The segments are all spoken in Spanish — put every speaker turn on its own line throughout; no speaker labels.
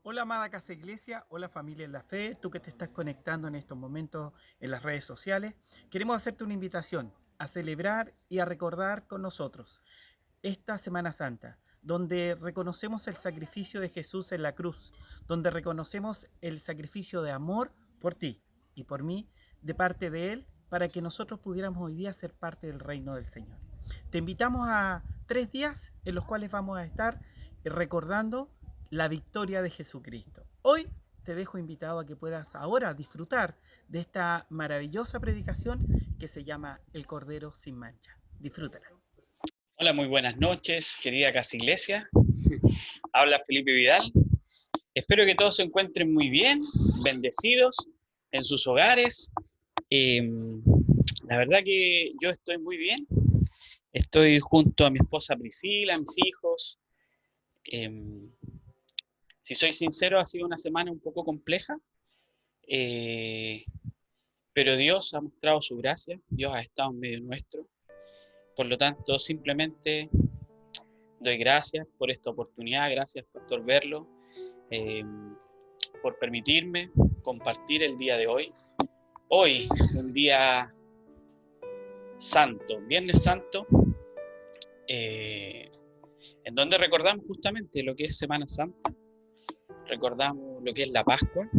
Hola amada Casa Iglesia, hola familia en la fe, tú que te estás conectando en estos momentos en las redes sociales, queremos hacerte una invitación a celebrar y a recordar con nosotros esta Semana Santa, donde reconocemos el sacrificio de Jesús en la cruz, donde reconocemos el sacrificio de amor por ti y por mí de parte de Él para que nosotros pudiéramos hoy día ser parte del reino del Señor. Te invitamos a 3 días en los cuales vamos a estar recordando la victoria de Jesucristo. Hoy te dejo invitado a que puedas ahora disfrutar de esta maravillosa predicación que se llama El Cordero sin Mancha. Disfrútala.
Hola, muy buenas noches, querida Casa Iglesia. Habla Felipe Vidal. Espero que todos se encuentren muy bien, bendecidos en sus hogares. Eh, la verdad que yo estoy muy bien. Estoy junto a mi esposa Priscila, a mis hijos. Eh, si soy sincero, ha sido una semana un poco compleja, eh, pero Dios ha mostrado su gracia, Dios ha estado en medio nuestro. Por lo tanto, simplemente doy gracias por esta oportunidad, gracias, Pastor Verlo, eh, por permitirme compartir el día de hoy. Hoy, un día santo, Viernes Santo, eh, en donde recordamos justamente lo que es Semana Santa, recordamos lo que es la Pascua,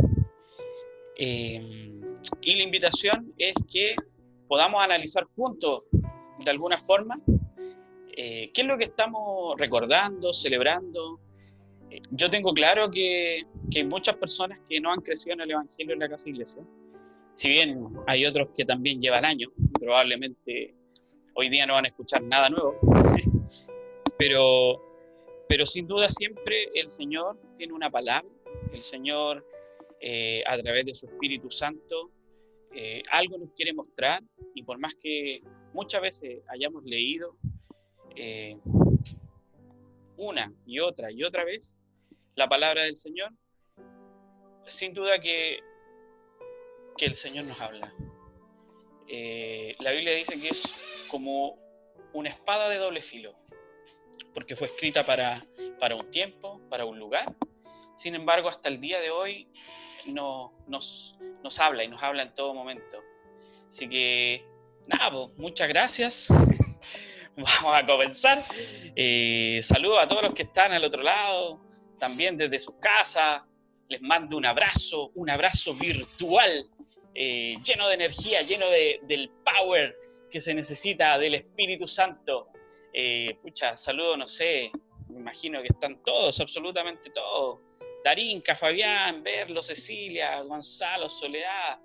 y la invitación es que podamos analizar juntos, de alguna forma, qué es lo que estamos recordando, celebrando. Yo tengo claro que hay muchas personas que no han crecido en el Evangelio en la Casa Iglesia. Si bien hay otros que también llevan años, probablemente hoy día no van a escuchar nada nuevo, pero, pero sin duda siempre el Señor tiene una palabra, el Señor a través de su Espíritu Santo algo nos quiere mostrar, y por más que muchas veces hayamos leído eh, una y otra vez la palabra del Señor, sin duda que el Señor nos habla. La Biblia dice que es como una espada de doble filo, porque fue escrita para un tiempo, para un lugar. Sin embargo, hasta el día de hoy nos habla, y nos habla en todo momento. Así que, nada, pues, muchas gracias. Vamos a comenzar. Saludos a todos los que están al otro lado, también desde sus casas. Les mando un abrazo virtual, lleno de energía, lleno del power que se necesita del Espíritu Santo. Saludos, no sé, me imagino que están todos, absolutamente todos. Darinka, Fabián, Berlo, Cecilia, Gonzalo, Soledad,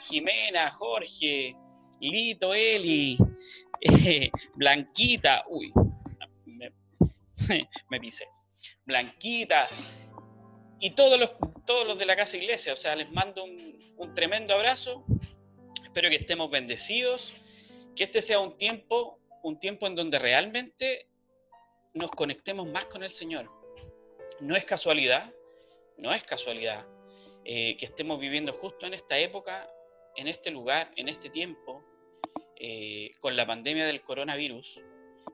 Jimena, Jorge, Lito, Eli, Blanquita, me, me pisé. Blanquita, y todos los de la Casa Iglesia. O sea, les mando un tremendo abrazo. Espero que estemos bendecidos, que este sea un tiempo en donde realmente nos conectemos más con el Señor. No es casualidad, no es casualidad que estemos viviendo justo en esta época, en este lugar, en este tiempo, con la pandemia del coronavirus.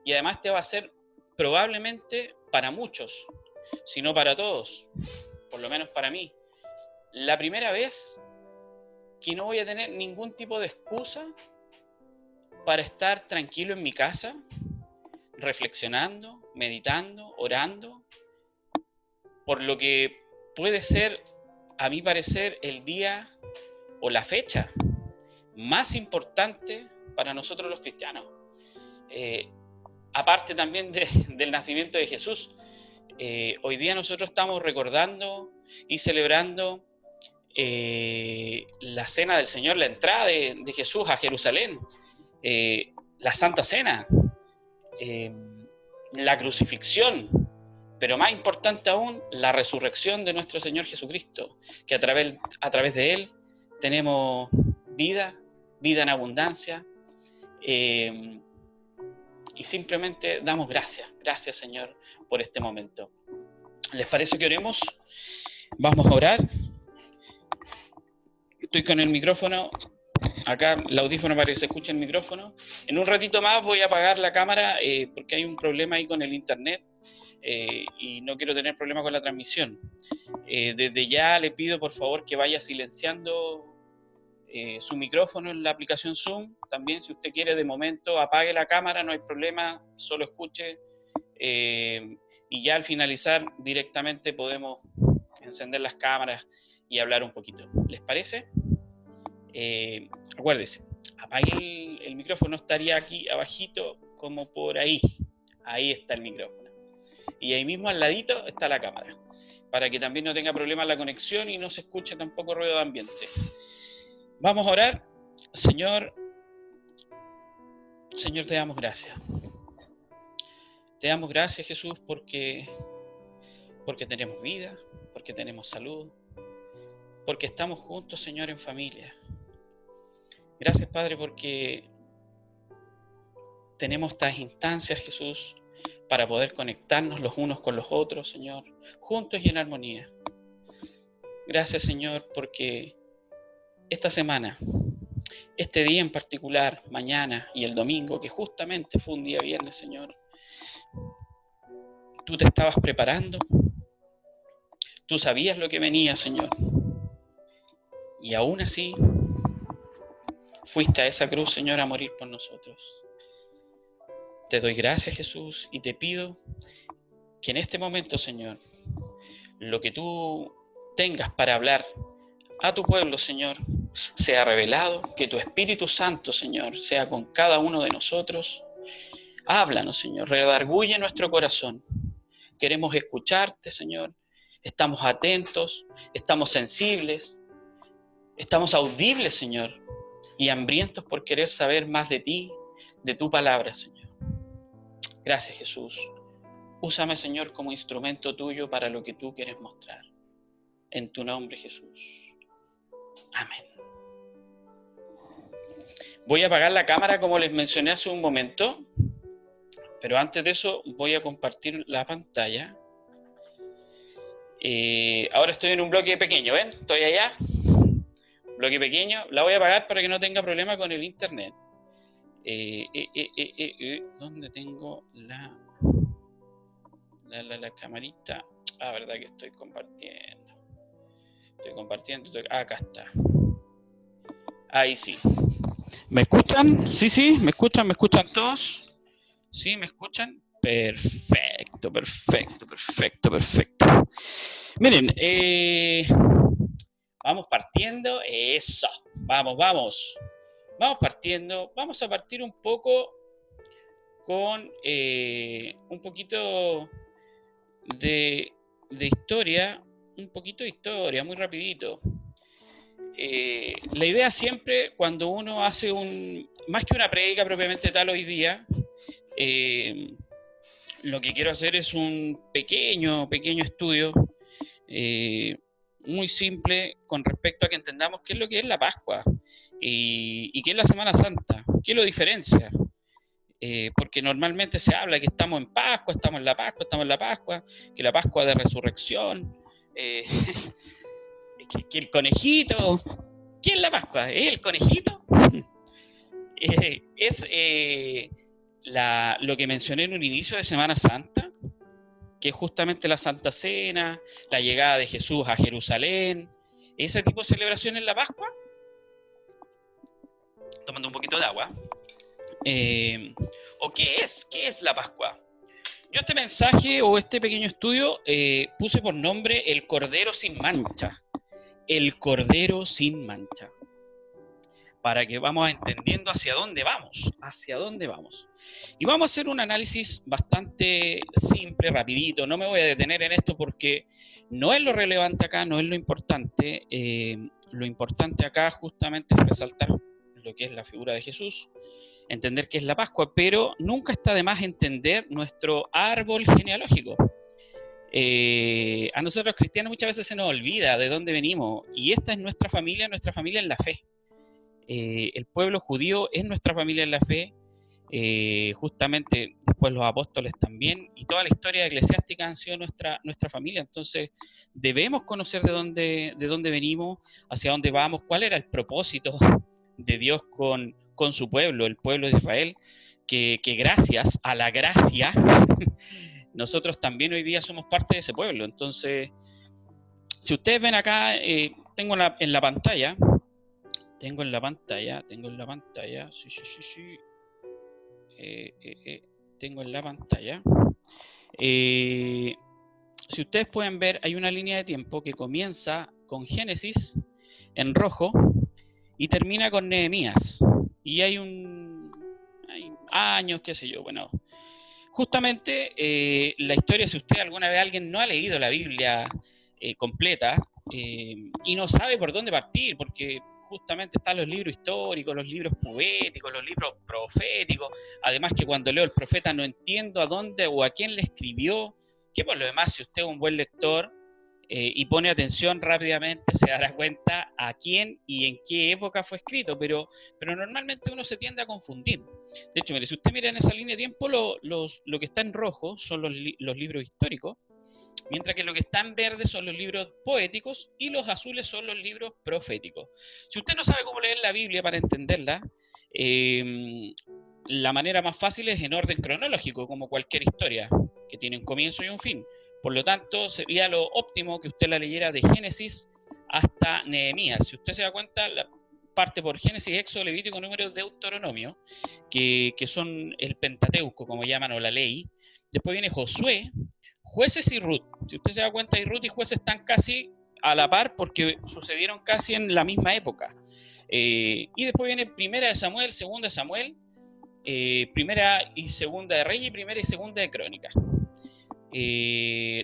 Y además este va a ser probablemente para muchos, si no para todos, por lo menos para mí, la primera vez que no voy a tener ningún tipo de excusa para estar tranquilo en mi casa, reflexionando, meditando, orando, por lo que puede ser, a mi parecer, el día o la fecha más importante para nosotros los cristianos. Aparte también del nacimiento de Jesús, hoy día nosotros estamos recordando y celebrando la cena del Señor, la entrada de Jesús a Jerusalén, la Santa Cena, eh, la crucifixión, pero más importante aún, la resurrección de nuestro Señor Jesucristo, que a través de Él tenemos vida, vida en abundancia, y simplemente damos gracias Señor por este momento. ¿Les parece que oremos? Vamos a orar. Estoy con el micrófono acá, el audífono para que se escuche el micrófono. En un ratito más voy a apagar la cámara porque hay un problema ahí con el internet y no quiero tener problemas con la transmisión. Desde ya le pido por favor que vaya silenciando su micrófono en la aplicación Zoom. También, si usted quiere, de momento apague la cámara, no hay problema, solo escuche, y ya al finalizar directamente podemos encender las cámaras y hablar un poquito. ¿Les parece? Acuérdese, apague el micrófono, estaría aquí abajito, como por ahí. Ahí está el micrófono. Y ahí mismo al ladito está la cámara, para que también no tenga problemas la conexión y no se escuche tampoco ruido de ambiente. Vamos a orar. Señor, te damos gracias. Te damos gracias, Jesús, porque tenemos vida, porque tenemos salud, porque estamos juntos, Señor, en familia. Gracias, Padre, porque tenemos estas instancias, Jesús, para poder conectarnos los unos con los otros, Señor, juntos y en armonía. Gracias, Señor, porque esta semana, este día en particular, mañana y el domingo, que justamente fue un día viernes, Señor, tú te estabas preparando, tú sabías lo que venía, Señor, y aún así fuiste a esa cruz, Señor, a morir por nosotros. Te doy gracias, Jesús, y te pido que en este momento, Señor, lo que tú tengas para hablar a tu pueblo, Señor, sea revelado, que tu Espíritu Santo, Señor, sea con cada uno de nosotros. Háblanos, Señor, redarguye nuestro corazón. Queremos escucharte, Señor. Estamos atentos, estamos sensibles, estamos audibles, Señor, y hambrientos por querer saber más de ti, de tu palabra, Señor. Gracias, Jesús. Úsame, Señor, como instrumento tuyo para lo que tú quieres mostrar. En tu nombre, Jesús. Amén. Voy a apagar la cámara como les mencioné hace un momento, pero antes de eso voy a compartir la pantalla. Ahora estoy en un bloque pequeño, ¿ven? Estoy allá. Bloque pequeño. La voy a apagar para que no tenga problema con el internet. ¿Dónde tengo la camarita? Ah, verdad que estoy compartiendo. Acá está. Ahí sí. ¿Me escuchan? Sí, ¿me escuchan todos? ¿Sí? ¿Me escuchan? Perfecto. Miren, vamos partiendo. Eso. Vamos partiendo. Vamos a partir un poco con un poquito de historia. Un poquito de historia, muy rapidito. La idea siempre, cuando uno hace más que una prédica propiamente tal hoy día, lo que quiero hacer es un pequeño estudio muy simple con respecto a que entendamos qué es lo que es la Pascua y qué es la Semana Santa, qué lo diferencia. Porque normalmente se habla que estamos en Pascua, estamos en la Pascua, que la Pascua de Resurrección, que el conejito. ¿Qué es la Pascua? ¿Es el conejito? Es lo que mencioné en un inicio de Semana Santa, que es justamente la Santa Cena, la llegada de Jesús a Jerusalén, ese tipo de celebración en la Pascua. Tomando un poquito de agua. ¿O qué es la Pascua? Yo este mensaje o este pequeño estudio puse por nombre El Cordero sin Mancha. El Cordero sin Mancha. Para que vamos entendiendo hacia dónde vamos. Y vamos a hacer un análisis bastante simple, rapidito. No me voy a detener en esto porque no es lo relevante acá, no es lo importante. Lo importante acá justamente es resaltar lo que es la figura de Jesús, entender qué es la Pascua, pero nunca está de más entender nuestro árbol genealógico. A nosotros cristianos muchas veces se nos olvida de dónde venimos, y esta es nuestra familia en la fe. El pueblo judío es nuestra familia en la fe, justamente después los apóstoles también, y toda la historia eclesiástica han sido nuestra familia. Entonces debemos conocer de dónde venimos, hacia dónde vamos, cuál era el propósito de Dios con su pueblo, el pueblo de Israel, que gracias a la gracia nosotros también hoy día somos parte de ese pueblo. Entonces, si Si ustedes ven acá, tengo en la pantalla, sí. Tengo en la pantalla. Si ustedes pueden ver, hay una línea de tiempo que comienza con Génesis en rojo y termina con Nehemías. Y hay años, qué sé yo, bueno. Justamente la historia, si usted alguna vez alguien no ha leído la Biblia completa y no sabe por dónde partir, porque justamente están los libros históricos, los libros poéticos, los libros proféticos, además que cuando leo el profeta no entiendo a dónde o a quién le escribió, que por lo demás si usted es un buen lector y pone atención rápidamente se dará cuenta a quién y en qué época fue escrito, pero normalmente uno se tiende a confundir. De hecho, mire, si usted mira en esa línea de tiempo, lo que está en rojo son los libros históricos, mientras que lo que está en verde son los libros poéticos y los azules son los libros proféticos. Si usted no sabe cómo leer la Biblia para entenderla, la manera más fácil es en orden cronológico, como cualquier historia, que tiene un comienzo y un fin. Por lo tanto, sería lo óptimo que usted la leyera de Génesis hasta Nehemías. Si usted se da cuenta, parte por Génesis, Éxodo, Levítico, Número, Deuteronomio, que son el Pentateuco, como llaman, o la ley. Después viene Josué, Jueces y Ruth. Si usted se da cuenta, y Ruth y Jueces están casi a la par porque sucedieron casi en la misma época. Y después viene Primera de Samuel, Segunda de Samuel, Primera y Segunda de Reyes y Primera y Segunda de Crónicas.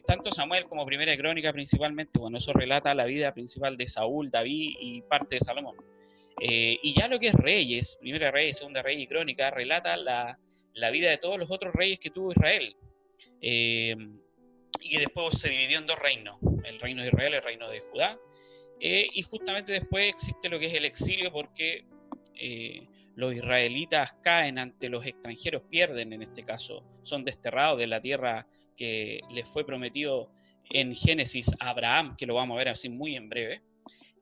Tanto Samuel como Primera de Crónica principalmente, bueno, eso relata la vida principal de Saúl, David y parte de Salomón. Y ya lo que es Reyes, Primera de Reyes, Segunda de Reyes y Crónica, relata la vida de todos los otros reyes que tuvo Israel. Y que después se dividió en dos reinos, el reino de Israel y el reino de Judá. Y justamente después existe lo que es el exilio porque los israelitas caen ante los extranjeros, pierden en este caso, son desterrados de la tierra que les fue prometido en Génesis a Abraham, que lo vamos a ver así muy en breve.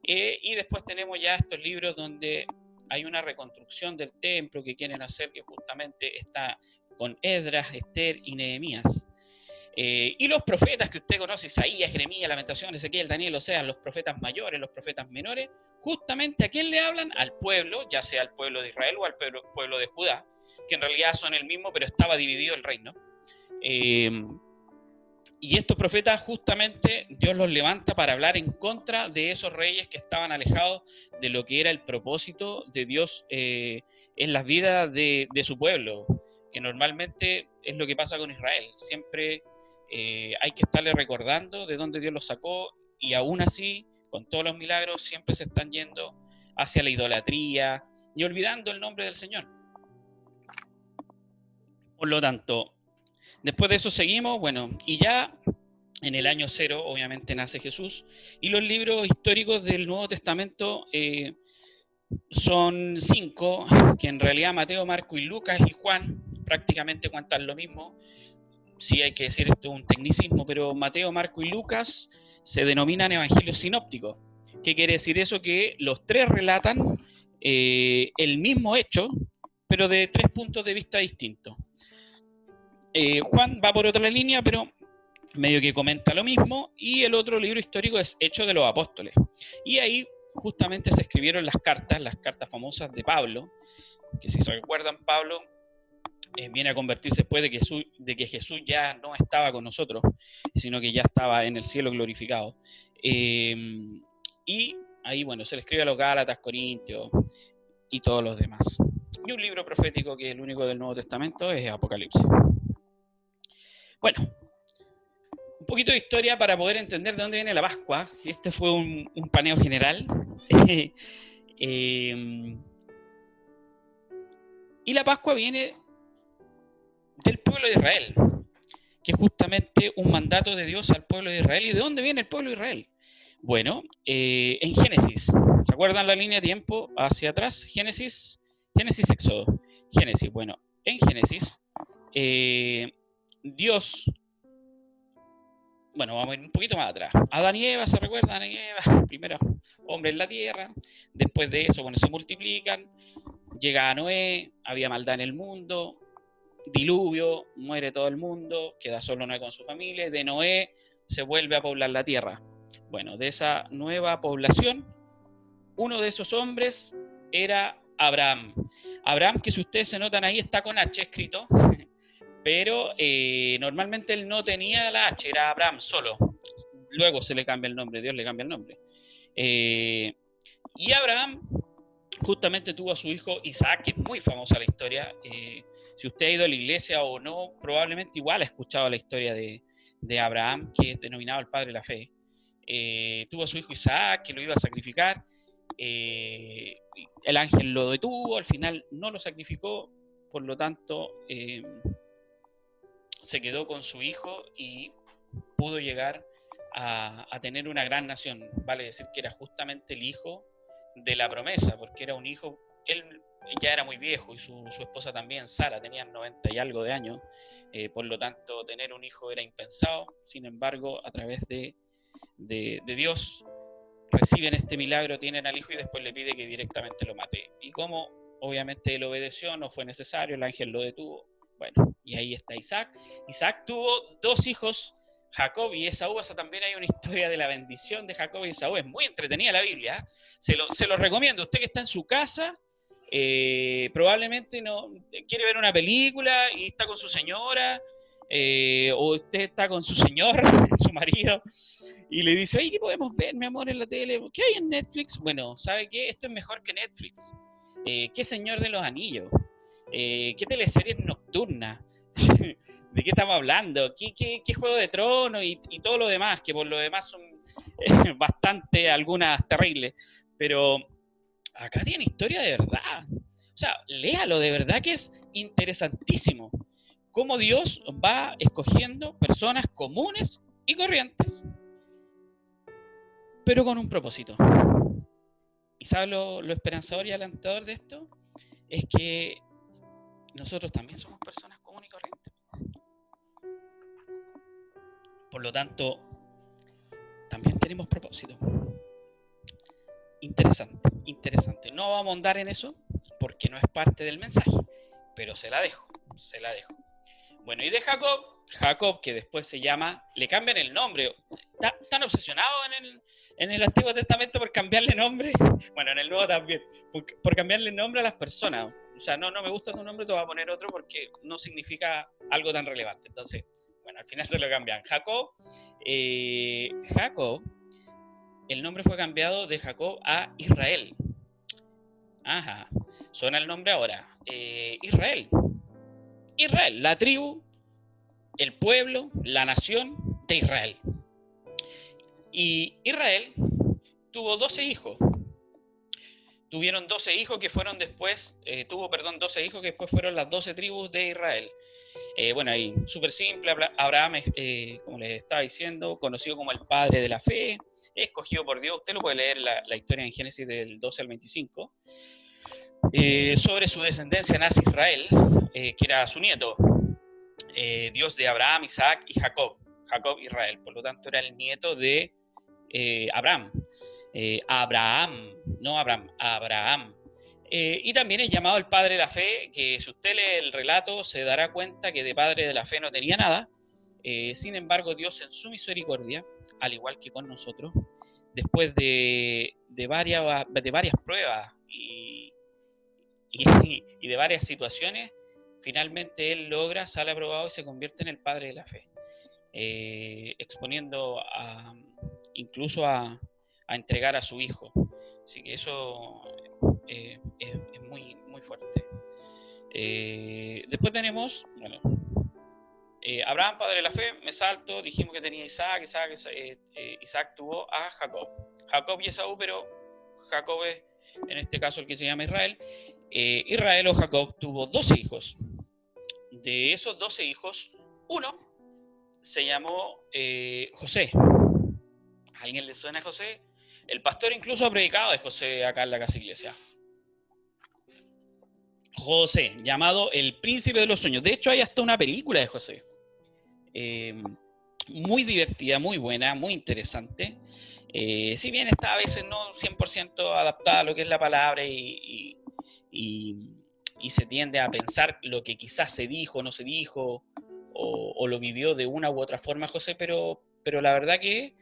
Y después tenemos ya estos libros donde hay una reconstrucción del templo que quieren hacer, que justamente está con Esdras, Esther y Nehemías. Y los profetas que usted conoce, Isaías, Jeremías, Lamentaciones, Ezequiel, Daniel, Oseas, los profetas mayores, los profetas menores, justamente ¿a quién le hablan? Al pueblo, ya sea al pueblo de Israel o al pueblo de Judá, que en realidad son el mismo, pero estaba dividido el reino. Y estos profetas justamente Dios los levanta para hablar en contra de esos reyes que estaban alejados de lo que era el propósito de Dios en las vidas de su pueblo, que normalmente es lo que pasa con Israel. Siempre hay que estarle recordando de dónde Dios los sacó y aún así, con todos los milagros, siempre se están yendo hacia la idolatría y olvidando el nombre del Señor. Por lo tanto, después de eso seguimos, bueno, y ya en el año 0 obviamente nace Jesús, y los libros históricos del Nuevo Testamento son 5, que en realidad Mateo, Marco y Lucas y Juan prácticamente cuentan lo mismo. Sí hay que decir esto es un tecnicismo, pero Mateo, Marco y Lucas se denominan evangelios sinópticos. ¿Qué quiere decir eso? Que los tres relatan el mismo hecho, pero de 3 puntos de vista distintos. Juan va por otra línea, pero medio que comenta lo mismo, y el otro libro histórico es Hechos de los Apóstoles. Y ahí justamente se escribieron las cartas famosas de Pablo, que si se recuerdan, Pablo viene a convertirse después de que Jesús ya no estaba con nosotros, sino que ya estaba en el cielo glorificado. Y ahí, bueno, se le escribe a los Gálatas, Corintios y todos los demás. Y un libro profético que es el único del Nuevo Testamento es Apocalipsis. Bueno, un poquito de historia para poder entender de dónde viene la Pascua. Este fue un paneo general. Y la Pascua viene del pueblo de Israel, que es justamente un mandato de Dios al pueblo de Israel. ¿Y de dónde viene el pueblo de Israel? Bueno, en Génesis. ¿Se acuerdan la línea de tiempo hacia atrás? Génesis, Éxodo. Génesis, bueno, en Génesis, Dios... Bueno, vamos a ir un poquito más atrás. Adán y Eva, ¿se recuerdan? Adán y Eva, primero hombres en la tierra. Después de eso, bueno, se multiplican. Llega a Noé, había maldad en el mundo. Diluvio, muere todo el mundo. Queda solo Noé con su familia. De Noé se vuelve a poblar la tierra. Bueno, de esa nueva población, uno de esos hombres era Abraham. Abraham, que si ustedes se notan ahí, está con H escrito, pero normalmente él no tenía la H, era Abraham solo. Luego se le cambia el nombre, Dios le cambia el nombre. Y Abraham justamente tuvo a su hijo Isaac, que es muy famosa la historia. Si usted ha ido a la iglesia o no, probablemente igual ha escuchado la historia de Abraham, que es denominado el padre de la fe. Tuvo a su hijo Isaac, que lo iba a sacrificar. El ángel lo detuvo, al final no lo sacrificó, por lo tanto se quedó con su hijo y pudo llegar a tener una gran nación. Vale decir que era justamente el hijo de la promesa, porque era un hijo, él ya era muy viejo y su esposa también, Sara, tenían 90 y algo de años, por lo tanto tener un hijo era impensado. Sin embargo, a través de Dios reciben este milagro, tienen al hijo y después le pide que directamente lo mate. Y como obviamente él obedeció, no fue necesario, el ángel lo detuvo. Bueno, y ahí está Isaac. Isaac tuvo dos hijos, Jacob y Esaú. Esa también hay una historia de la bendición de Jacob y Esaú. Es muy entretenida la Biblia, ¿eh? Se lo recomiendo. Usted que está en su casa, probablemente no quiere ver una película y está con su señora, o usted está con su señor, su marido, y le dice, oye, ¿qué podemos ver, mi amor, en la tele? ¿Qué hay en Netflix? Bueno, ¿sabe qué? Esto es mejor que Netflix. ¿Qué Señor de los Anillos? ¿Qué teleseries nocturnas? ¿De qué estamos hablando? ¿Qué Juego de Tronos y todo lo demás? Que por lo demás son bastante, algunas terribles. Pero acá tiene historia de verdad. O sea, léalo, de verdad que es interesantísimo. Cómo Dios va escogiendo personas comunes y corrientes, pero con un propósito. ¿Y sabes lo esperanzador y alentador de esto? Es que nosotros también somos personas comunes y corrientes. Por lo tanto, también tenemos propósito. Interesante, interesante. No vamos a andar en eso porque no es parte del mensaje, pero se la dejo. Bueno, y de Jacob, que después se llama, le cambian el nombre. Tan obsesionado en el Antiguo Testamento por cambiarle nombre, bueno, en el Nuevo también, por cambiarle nombre a las personas. O sea, no me gusta tu nombre, te voy a poner otro porque no significa algo tan relevante. Entonces, bueno, al final se lo cambian. Jacob, el nombre fue cambiado de Jacob a Israel. Ajá, suena el nombre ahora. Israel, la tribu, el pueblo, la nación de Israel. Y Israel tuvo 12 hijos. Tuvieron 12 hijos que fueron después, 12 hijos que después fueron las 12 tribus de Israel. Bueno, ahí, súper simple, Abraham, como les estaba diciendo, conocido como el padre de la fe, escogido por Dios. Usted lo puede leer la historia en Génesis del 12 al 25. Sobre su descendencia nace Israel, que era su nieto, Dios de Abraham, Isaac y Jacob. Jacob, Israel. Por lo tanto, era el nieto de Abraham. Abraham. Y también es llamado el padre de la fe, que si usted lee el relato se dará cuenta que de padre de la fe no tenía nada. Sin embargo, Dios en su misericordia, al igual que con nosotros, después de varias pruebas y de varias situaciones, finalmente él sale aprobado y se convierte en el padre de la fe, exponiendo incluso a entregar a su hijo. Así que eso es muy, muy fuerte. Después tenemos, bueno, Abraham, padre de la fe, me salto, dijimos que tenía Isaac tuvo a Jacob. Jacob y Esaú, pero Jacob es en este caso el que se llama Israel. Israel o Jacob tuvo 12 hijos. De esos 12 hijos, uno se llamó José. ¿A alguien le suena a José? El pastor incluso ha predicado de José acá en la casa iglesia. José, llamado el príncipe de los sueños. De hecho, hay hasta una película de José. Muy divertida, muy buena, muy interesante. Si bien está a veces no 100% adaptada a lo que es la palabra y se tiende a pensar lo que quizás se dijo o no se dijo, o lo vivió de una u otra forma José, pero la verdad que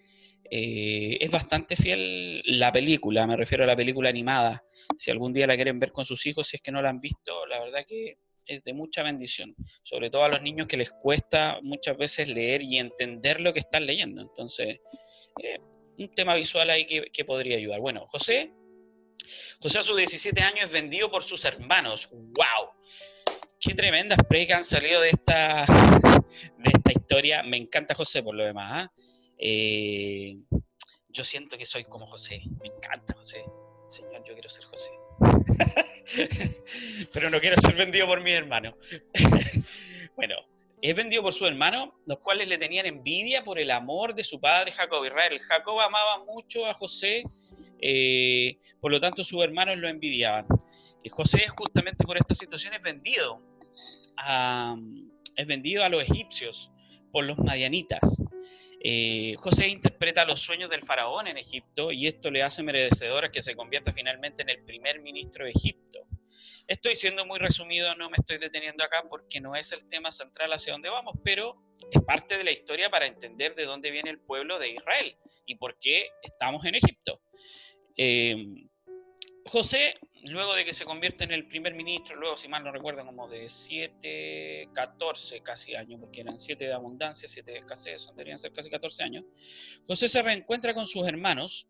Es bastante fiel la película, me refiero a la película animada. Si algún día la quieren ver con sus hijos, si es que no la han visto, la verdad que es de mucha bendición, sobre todo a los niños que les cuesta muchas veces leer y entender lo que están leyendo. Entonces, eh, un tema visual ahí que podría ayudar. Bueno, José a sus 17 años es vendido por sus hermanos. ¡Wow! Qué tremendas predicas han salido de esta historia. Me encanta José por lo demás. Yo siento que soy como José. Me encanta José. Señor, yo quiero ser José. Pero no quiero ser vendido por mis hermanos. Bueno, es vendido por sus hermanos, los cuales le tenían envidia por el amor de su padre Jacob. Israel. Jacob amaba mucho a José, por lo tanto sus hermanos lo envidiaban. Y José, justamente por esta situación, a, es vendido a los egipcios por los madianitas. José interpreta los sueños del faraón en Egipto y esto le hace merecedor a que se convierta finalmente en el primer ministro de Egipto. Estoy siendo muy resumido, no me estoy deteniendo acá porque no es el tema central hacia dónde vamos, pero es parte de la historia para entender de dónde viene el pueblo de Israel y por qué estamos en Egipto. José, luego de que se convierte en el primer ministro, luego, si mal no recuerdo, como de 7, 14 casi años, porque eran 7 de abundancia, 7 de escasez, deberían ser casi 14 años, José se reencuentra con sus hermanos,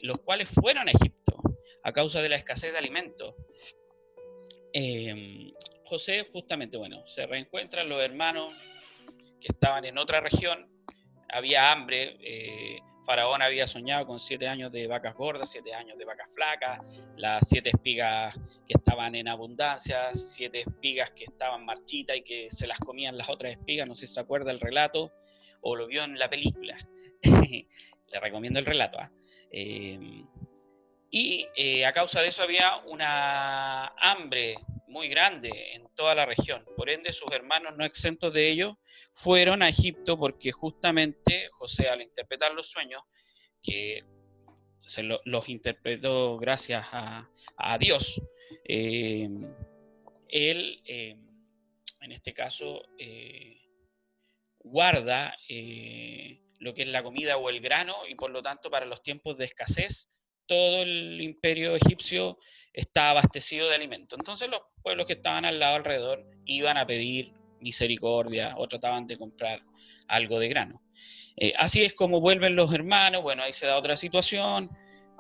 los cuales fueron a Egipto a causa de la escasez de alimentos. José, justamente, bueno, se reencuentran los hermanos que estaban en otra región, había hambre, Faraón había soñado con 7 años de vacas gordas, 7 años de vacas flacas, las 7 espigas que estaban en abundancia, 7 espigas que estaban marchitas y que se las comían las otras espigas, no sé si se acuerda el relato o lo vio en la película. Le recomiendo el relato. Y a causa de eso había una hambre muy grande en toda la región. Por ende, sus hermanos, no exentos de ello, fueron a Egipto porque justamente José, al interpretar los sueños, que los interpretó gracias a Dios, él, en este caso, guarda lo que es la comida o el grano y por lo tanto para los tiempos de escasez todo el imperio egipcio está abastecido de alimentos. Entonces los pueblos que estaban al lado alrededor iban a pedir misericordia o trataban de comprar algo de grano. Así es como vuelven los hermanos. Bueno, ahí se da otra situación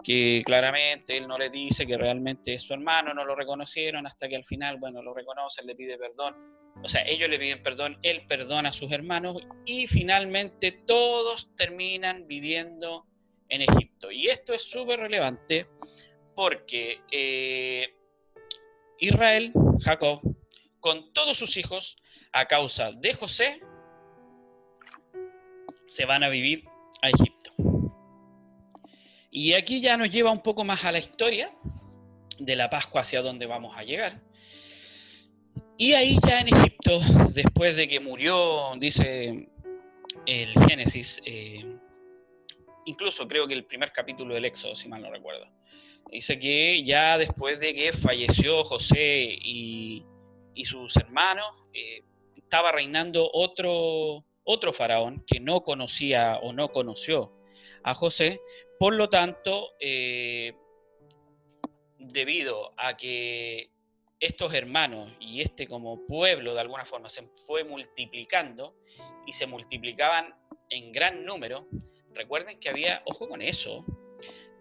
que claramente él no le dice que realmente es su hermano, no lo reconocieron hasta que al final, bueno, lo reconocen, le pide perdón. O sea, ellos le piden perdón, él perdona a sus hermanos y finalmente todos terminan viviendo en Egipto. Y esto es súper relevante porque Israel, Jacob, con todos sus hijos, a causa de José, se van a vivir a Egipto. Y aquí ya nos lleva un poco más a la historia de la Pascua hacia donde vamos a llegar. Y ahí ya en Egipto, después de que murió, dice el Génesis, incluso creo que el primer capítulo del Éxodo, si mal no recuerdo, dice que ya después de que falleció José y sus hermanos, estaba reinando otro faraón que no conocía o no conoció a José. Por lo tanto, debido a que estos hermanos y este como pueblo de alguna forma se fue multiplicando y se multiplicaban en gran número, recuerden que había, ojo con eso,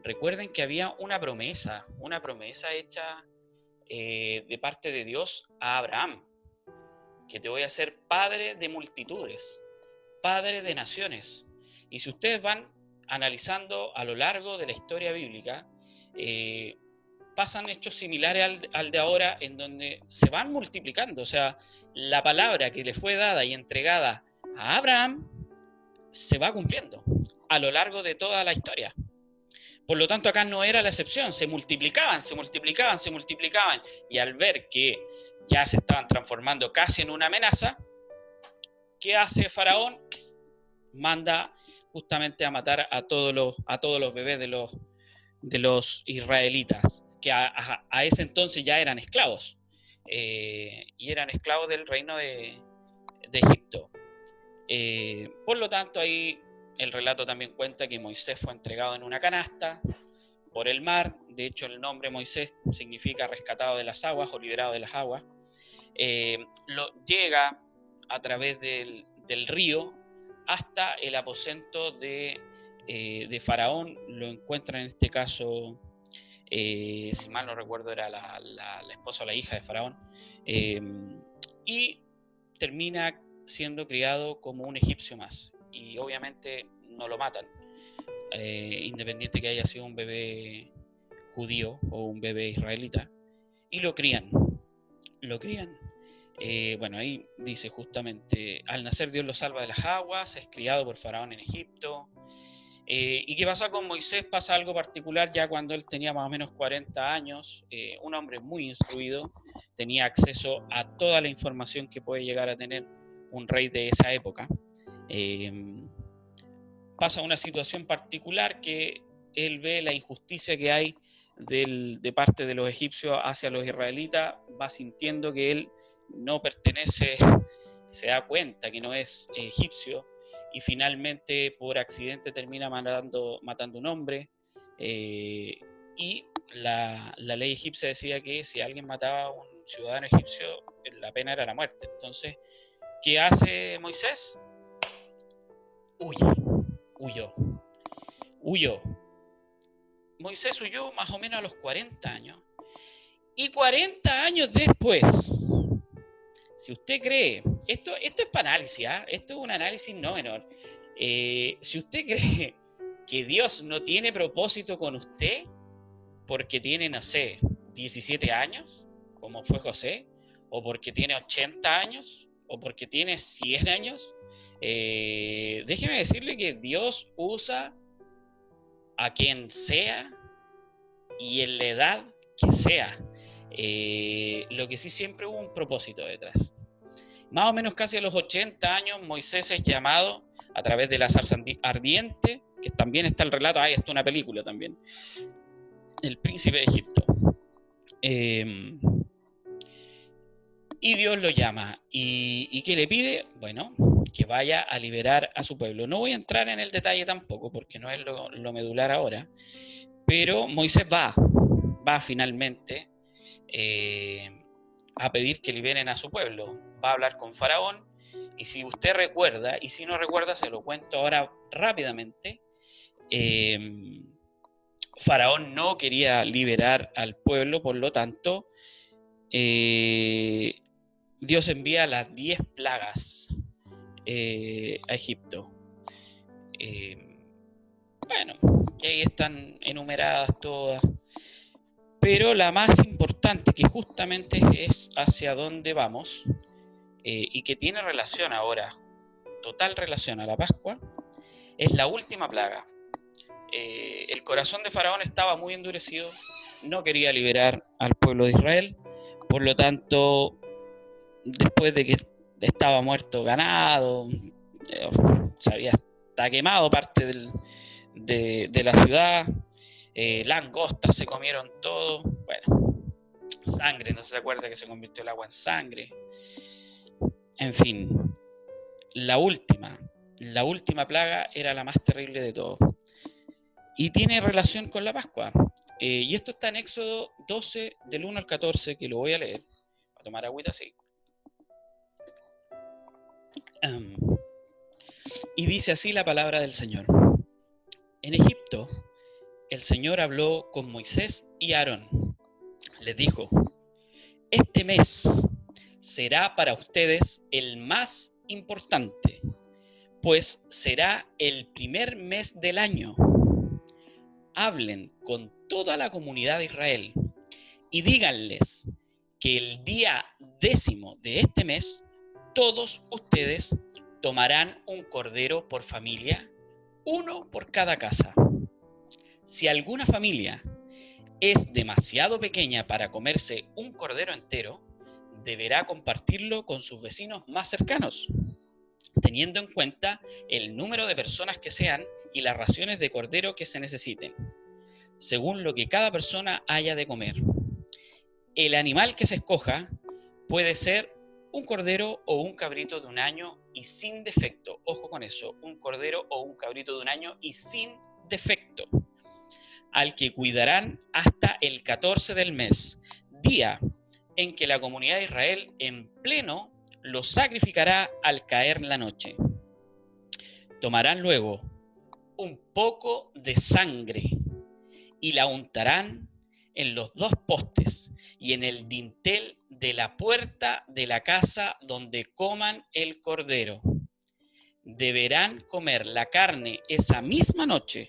recuerden que había una promesa hecha de parte de Dios a Abraham, que te voy a hacer padre de multitudes, padre de naciones. Y si ustedes van analizando a lo largo de la historia bíblica, pasan hechos similares al de ahora, en donde se van multiplicando. O sea, la palabra que le fue dada y entregada a Abraham se va cumpliendo a lo largo de toda la historia. Por lo tanto, acá no era la excepción, se multiplicaban. Y al ver que ya se estaban transformando casi en una amenaza, ¿qué hace Faraón? Manda justamente a matar a todos los bebés de los israelitas, que a ese entonces ya eran esclavos, y eran esclavos del reino de Egipto. Por lo tanto, ahí el relato también cuenta que Moisés fue entregado en una canasta por el mar. De hecho, el nombre Moisés significa rescatado de las aguas o liberado de las aguas. Llega a través del río hasta el aposento de Faraón. Lo encuentra en este caso, si mal no recuerdo, era la esposa o la hija de Faraón, y termina siendo criado como un egipcio más. Y obviamente no lo matan, independiente que haya sido un bebé judío o un bebé israelita, y lo crían. Bueno, ahí dice justamente, al nacer Dios lo salva de las aguas, es criado por Faraón en Egipto. ¿Y qué pasa con Moisés? Pasa algo particular ya cuando él tenía más o menos 40 años, un hombre muy instruido, tenía acceso a toda la información que puede llegar a tener un rey de esa época. Pasa una situación particular que él ve la injusticia que hay de parte de los egipcios hacia los israelitas, va sintiendo que él no pertenece, se da cuenta que no es egipcio, y finalmente por accidente termina matando un hombre, y la ley egipcia decía que si alguien mataba a un ciudadano egipcio, la pena era la muerte. Entonces, ¿qué hace Moisés? Huyó. Moisés huyó más o menos a los 40 años. Y 40 años después, si usted cree, esto es para análisis, esto es un análisis no menor. Si usted cree que Dios no tiene propósito con usted porque tiene, no sé, 17 años, como fue José, o porque tiene 80 años, o porque tiene 100 años, déjeme decirle que Dios usa a quien sea y en la edad que sea. Lo que sí, siempre hubo un propósito detrás. Más o menos casi a los 80 años, Moisés es llamado a través de la zarza ardiente, que también está el relato, está una película también, El Príncipe de Egipto. Y Dios lo llama. ¿Y qué le pide? Bueno, que vaya a liberar a su pueblo. No voy a entrar en el detalle tampoco, porque no es lo medular ahora, pero Moisés va finalmente a pedir que liberen a su pueblo. Va a hablar con Faraón, y si usted recuerda, y si no recuerda, se lo cuento ahora rápidamente. Faraón no quería liberar al pueblo, por lo tanto, Dios envía las 10 plagas a Egipto. Bueno, y ahí están enumeradas todas, pero la más importante, que justamente es hacia dónde vamos, y que tiene relación ahora, total relación a la Pascua, es la última plaga. El corazón de Faraón estaba muy endurecido, no quería liberar al pueblo de Israel, por lo tanto, después de que estaba muerto ganado, se había hasta quemado parte de la ciudad, langostas se comieron todo, bueno, sangre, no se acuerda que se convirtió el agua en sangre, en fin, la última plaga era la más terrible de todo, y tiene relación con la Pascua, y esto está en Éxodo 12, del 1 al 14, que lo voy a leer. Voy a tomar agüita así. Y dice así la palabra del Señor. En Egipto, el Señor habló con Moisés y Aarón. Les dijo: este mes será para ustedes el más importante, pues será el primer mes del año. Hablen con toda la comunidad de Israel y díganles que el día 10º de este mes todos ustedes tomarán un cordero por familia, uno por cada casa. Si alguna familia es demasiado pequeña para comerse un cordero entero, deberá compartirlo con sus vecinos más cercanos, teniendo en cuenta el número de personas que sean y las raciones de cordero que se necesiten, según lo que cada persona haya de comer. El animal que se escoja puede ser un cordero o un cabrito de 1 año y sin defecto. Ojo con eso, un cordero o un cabrito de 1 año y sin defecto, al que cuidarán hasta el 14 del mes, día en que la comunidad de Israel en pleno lo sacrificará al caer la noche. Tomarán luego un poco de sangre y la untarán en los 2 postes y en el dintel de la puerta de la casa donde coman el cordero. Deberán comer la carne esa misma noche,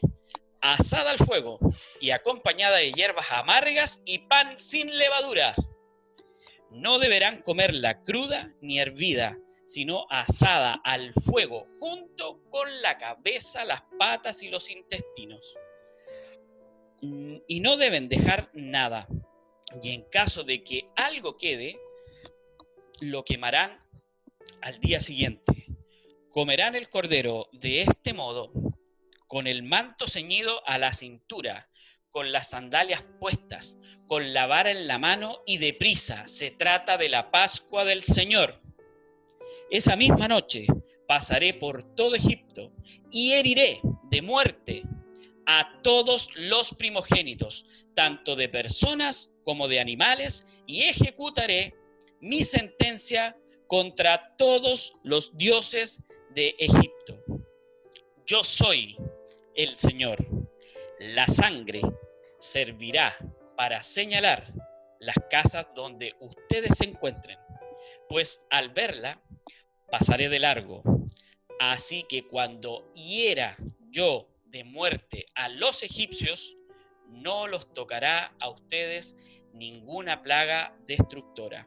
asada al fuego y acompañada de hierbas amargas y pan sin levadura. No deberán comerla cruda ni hervida, sino asada al fuego, junto con la cabeza, las patas y los intestinos. Y no deben dejar nada. Y en caso de que algo quede, lo quemarán al día siguiente. Comerán el cordero de este modo, con el manto ceñido a la cintura, con las sandalias puestas, con la vara en la mano y deprisa. Se trata de la Pascua del Señor. Esa misma noche pasaré por todo Egipto y heriré de muerte a todos los primogénitos, tanto de personas como de animales, y ejecutaré mi sentencia contra todos los dioses de Egipto. Yo soy el Señor. La sangre servirá para señalar las casas donde ustedes se encuentren, pues al verla pasaré de largo. Así que cuando hiera yo de muerte a los egipcios, no los tocará a ustedes ninguna plaga destructora.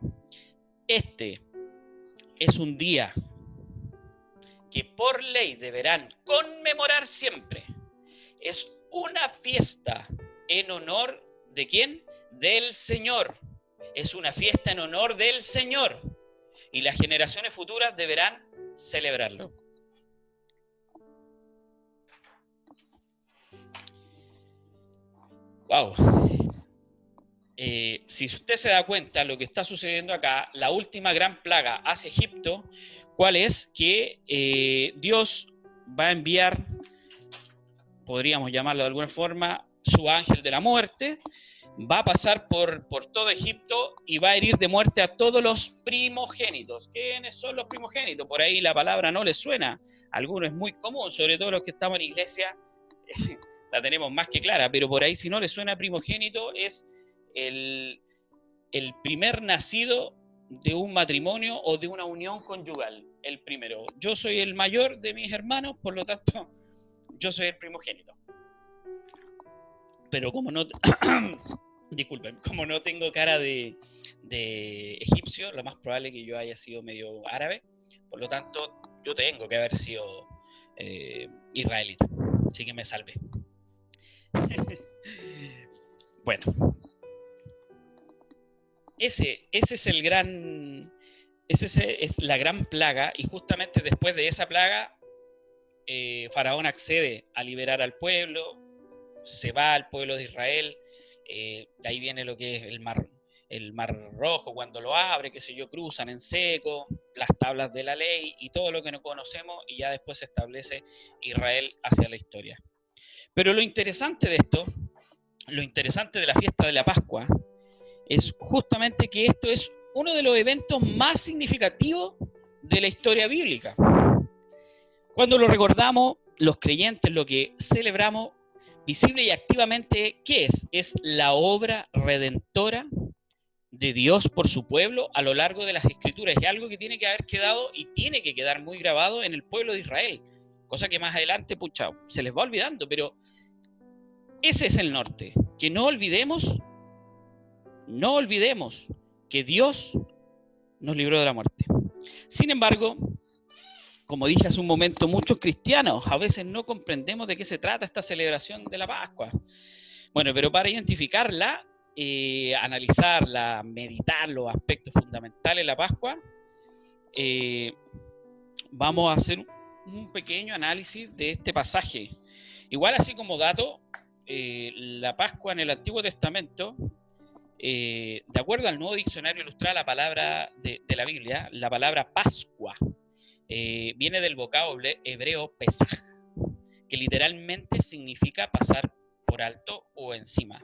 Este es un día que por ley deberán conmemorar siempre. Es una fiesta en honor ¿de quién? Del Señor. Es una fiesta en honor del Señor. Y las generaciones futuras deberán celebrarlo. Wow. Si usted se da cuenta de lo que está sucediendo acá, la última gran plaga hacia Egipto, ¿cuál es? Que Dios va a enviar, podríamos llamarlo de alguna forma, su ángel de la muerte, va a pasar por todo Egipto y va a herir de muerte a todos los primogénitos. ¿Quiénes son los primogénitos? Por ahí la palabra no les suena. Algunos es muy común, sobre todo los que estamos en iglesia, la tenemos más que clara, pero por ahí si no les suena primogénito es el primer nacido de un matrimonio o de una unión conyugal, el primero. Yo soy el mayor de mis hermanos, por lo tanto, yo soy el primogénito. Pero como no, disculpen, como no tengo cara de egipcio, lo más probable es que yo haya sido medio árabe, por lo tanto, yo tengo que haber sido israelita, así que me salvé. Bueno, esa es la gran plaga, y justamente después de esa plaga, Faraón accede a liberar al pueblo, se va al pueblo de Israel, de ahí viene lo que es el mar Rojo, cuando lo abre, qué sé yo, cruzan en seco, las tablas de la ley y todo lo que no conocemos, y ya después se establece Israel hacia la historia. Pero lo interesante de esto, lo interesante de la fiesta de la Pascua, es justamente que esto es uno de los eventos más significativos de la historia bíblica. Cuando lo recordamos, los creyentes lo que celebramos visible y activamente, ¿qué es? Es la obra redentora de Dios por su pueblo a lo largo de las Escrituras. Es algo que tiene que haber quedado y tiene que quedar muy grabado en el pueblo de Israel, cosa que más adelante, pucha, se les va olvidando, pero ese es el norte. Que no olvidemos que Dios nos libró de la muerte. Sin embargo, como dije hace un momento, muchos cristianos a veces no comprendemos de qué se trata esta celebración de la Pascua. Bueno, pero para identificarla, analizarla, meditar los aspectos fundamentales de la Pascua, vamos a hacer un pequeño análisis de este pasaje. Igual, así como dato, la Pascua en el Antiguo Testamento, de acuerdo al Nuevo Diccionario Ilustrado, la palabra de la Biblia, la palabra Pascua viene del vocablo hebreo pesaj, que literalmente significa pasar por alto o encima.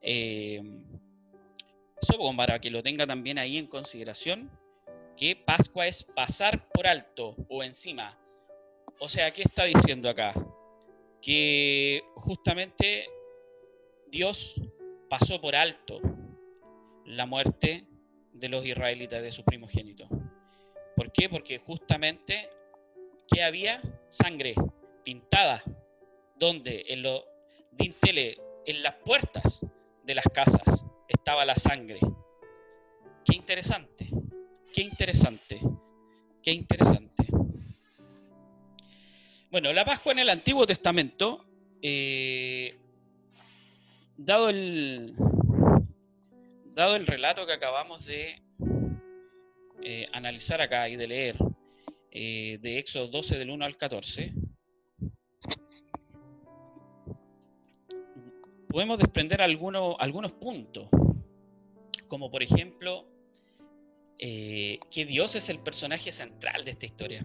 Eso como para que lo tenga también ahí en consideración, que Pascua es pasar por alto o encima. O sea, ¿qué está diciendo acá? Que justamente Dios pasó por alto la muerte de los israelitas, de su primogénito. ¿Por qué? Porque justamente, ¿qué había? Sangre pintada. ¿Dónde? En los dinteles, en las puertas de las casas estaba la sangre. Qué interesante, qué interesante, qué interesante. Bueno, la Pascua en el Antiguo Testamento, dado el relato que acabamos de analizar acá y de leer, de Éxodo 12 del 1 al 14, podemos desprender algunos puntos, como por ejemplo, que Dios es el personaje central de esta historia.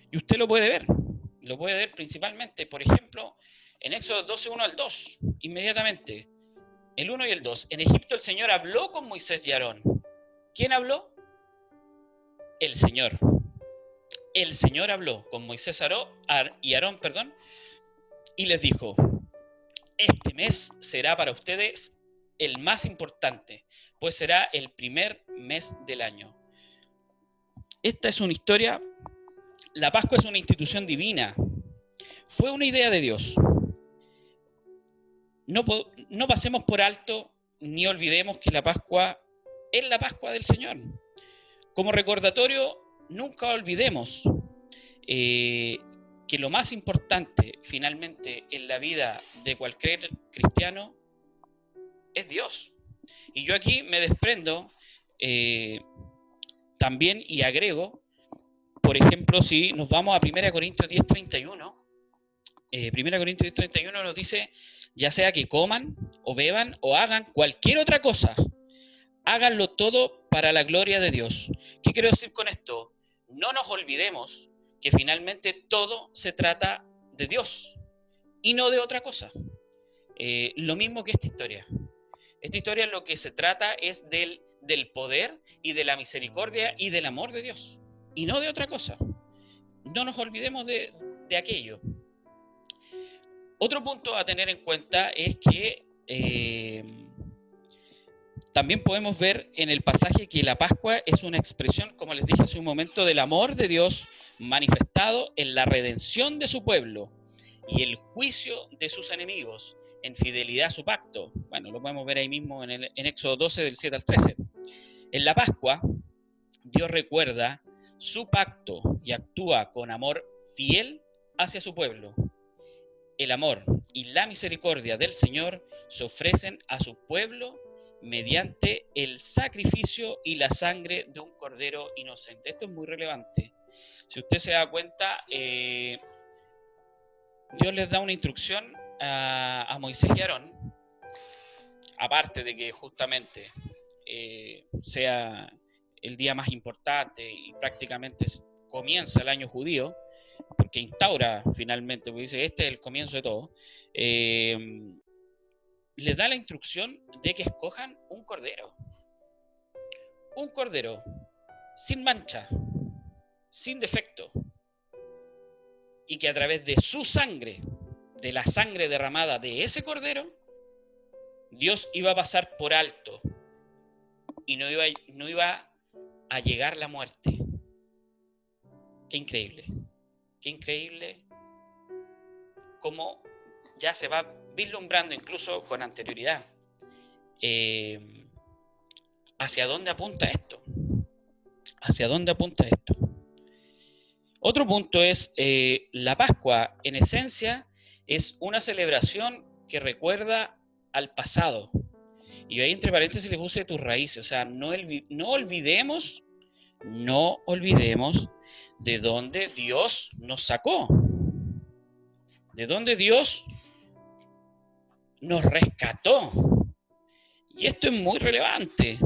Y usted lo puede ver principalmente, por ejemplo, en Éxodo 12, 1 al 2, inmediatamente. El 1 y el 2. En Egipto el Señor habló con Moisés y Aarón. ¿Quién habló? El Señor. El Señor habló con Moisés y Aarón, y les dijo: este mes será para ustedes el más importante, pues será el primer mes del año. Esta es una historia. La Pascua es una institución divina. Fue una idea de Dios. No pasemos por alto ni olvidemos que la Pascua es la Pascua del Señor. Como recordatorio, nunca olvidemos que lo más importante finalmente en la vida de cualquier cristiano es Dios. Y yo aquí me desprendo también y agrego, por ejemplo, si nos vamos a 1 Corintios 10:31, 1 Corintios 10:31 nos dice: ya sea que coman o beban o hagan cualquier otra cosa, háganlo todo para la gloria de Dios. ¿Qué quiero decir con esto? No nos olvidemos que finalmente todo se trata de Dios y no de otra cosa. Lo mismo que esta historia. Esta historia lo que se trata es del poder y de la misericordia y del amor de Dios y no de otra cosa. No nos olvidemos de aquello. Otro punto a tener en cuenta es que también podemos ver en el pasaje que la Pascua es una expresión, como les dije hace un momento, del amor de Dios manifestado en la redención de su pueblo y el juicio de sus enemigos en fidelidad a su pacto. Bueno, lo podemos ver ahí mismo en Éxodo 12 del 7 al 13. En la Pascua, Dios recuerda su pacto y actúa con amor fiel hacia su pueblo. El amor y la misericordia del Señor se ofrecen a su pueblo mediante el sacrificio y la sangre de un cordero inocente. Esto es muy relevante. Si usted se da cuenta, Dios les da una instrucción a Moisés y Aarón, aparte de que justamente sea el día más importante y prácticamente comienza el año judío, porque instaura finalmente, porque dice, este es el comienzo de todo, les da la instrucción de que escojan un cordero sin mancha, sin defecto, y que a través de su sangre, de la sangre derramada de ese cordero, Dios iba a pasar por alto y no iba a llegar la muerte. Qué increíble cómo ya se va vislumbrando incluso con anterioridad hacia dónde apunta esto. Otro punto es la Pascua, en esencia, es una celebración que recuerda al pasado. Y ahí entre paréntesis le puse tus raíces, o sea, no olvidemos de dónde Dios nos sacó, de dónde Dios nos rescató. Y esto es muy relevante.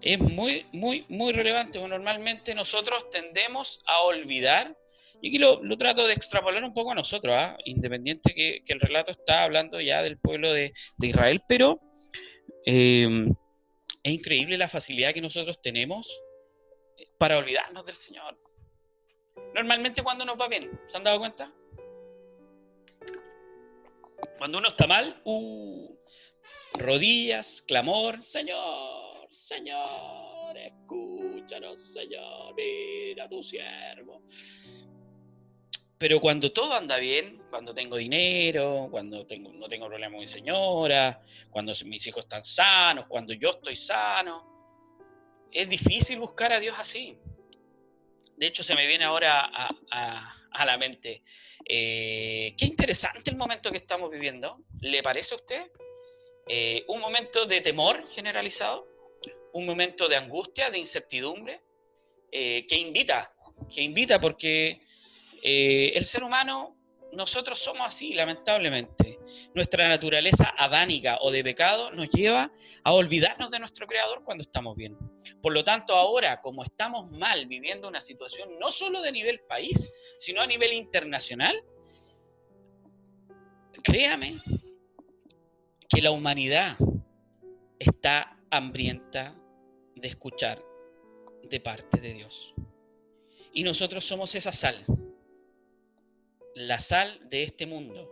es muy, muy, muy relevante. Normalmente nosotros tendemos a olvidar, y aquí lo trato de extrapolar un poco a nosotros, independiente que el relato está hablando ya del pueblo de Israel, pero es increíble la facilidad que nosotros tenemos para olvidarnos del Señor. Normalmente cuando nos va bien, ¿se han dado cuenta? Cuando uno está mal, rodillas, clamor, Señor, Señor, escúchanos, Señor, mira a tu siervo. Pero cuando todo anda bien, cuando tengo dinero, cuando no tengo problemas con mi señora, cuando mis hijos están sanos, cuando yo estoy sano, es difícil buscar a Dios así. De hecho, se me viene ahora a la mente. Qué interesante el momento que estamos viviendo. ¿Le parece a usted? Un momento de temor generalizado, un momento de angustia, de incertidumbre, que invita porque el ser humano, nosotros somos así, lamentablemente. Nuestra naturaleza adánica o de pecado nos lleva a olvidarnos de nuestro Creador cuando estamos bien. Por lo tanto, ahora, como estamos mal, viviendo una situación no solo de nivel país, sino a nivel internacional, créame que la humanidad está hambrienta de escuchar de parte de Dios. Y nosotros somos esa sal, la sal de este mundo.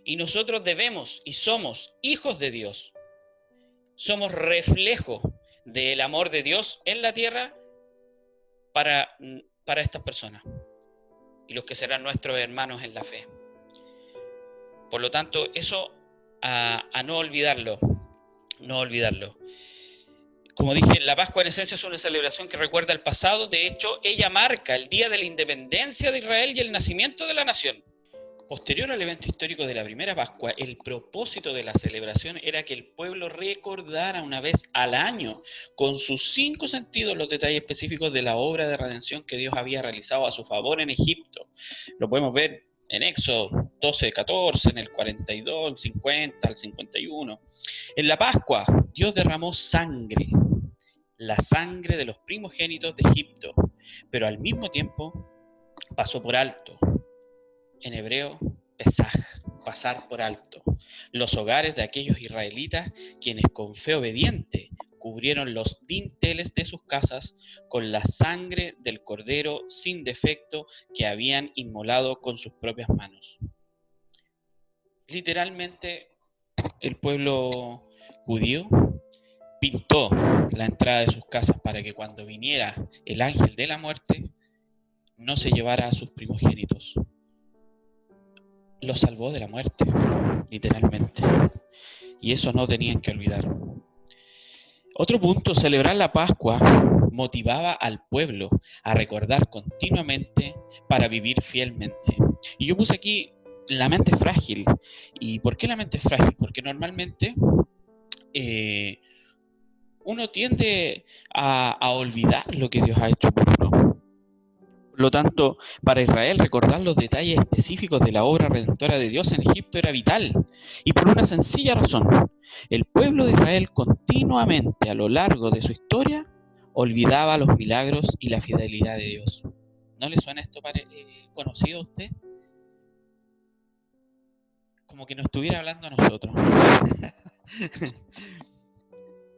Y nosotros debemos y somos hijos de Dios. Somos reflejo del amor de Dios en la tierra para estas personas y los que serán nuestros hermanos en la fe. Por lo tanto, eso a no olvidarlo, no olvidarlo. Como dije, la Pascua en esencia es una celebración que recuerda el pasado. De hecho, ella marca el día de la independencia de Israel y el nacimiento de la nación. Posterior al evento histórico de la primera Pascua, el propósito de la celebración era que el pueblo recordara una vez al año, con sus 5 sentidos, los detalles específicos de la obra de redención que Dios había realizado a su favor en Egipto. Lo podemos ver en Éxodo 12:14, en el 42, el 50, el 51. En la Pascua, Dios derramó sangre, la sangre de los primogénitos de Egipto, pero al mismo tiempo pasó por alto. En hebreo, pesaj, pasar por alto, los hogares de aquellos israelitas quienes con fe obediente cubrieron los dinteles de sus casas con la sangre del cordero sin defecto que habían inmolado con sus propias manos. Literalmente, el pueblo judío pintó la entrada de sus casas para que cuando viniera el ángel de la muerte no se llevara a sus primogénitos. Los salvó de la muerte, literalmente. Y eso no tenían que olvidar. Otro punto, celebrar la Pascua motivaba al pueblo a recordar continuamente para vivir fielmente. Y yo puse aquí la mente frágil. ¿Y por qué la mente frágil? Porque normalmente uno tiende a olvidar lo que Dios ha hecho por uno. Por lo tanto, para Israel recordar los detalles específicos de la obra redentora de Dios en Egipto era vital. Y por una sencilla razón, el pueblo de Israel continuamente a lo largo de su historia olvidaba los milagros y la fidelidad de Dios. ¿No le suena esto conocido a usted? Como que nos estuviera hablando a nosotros.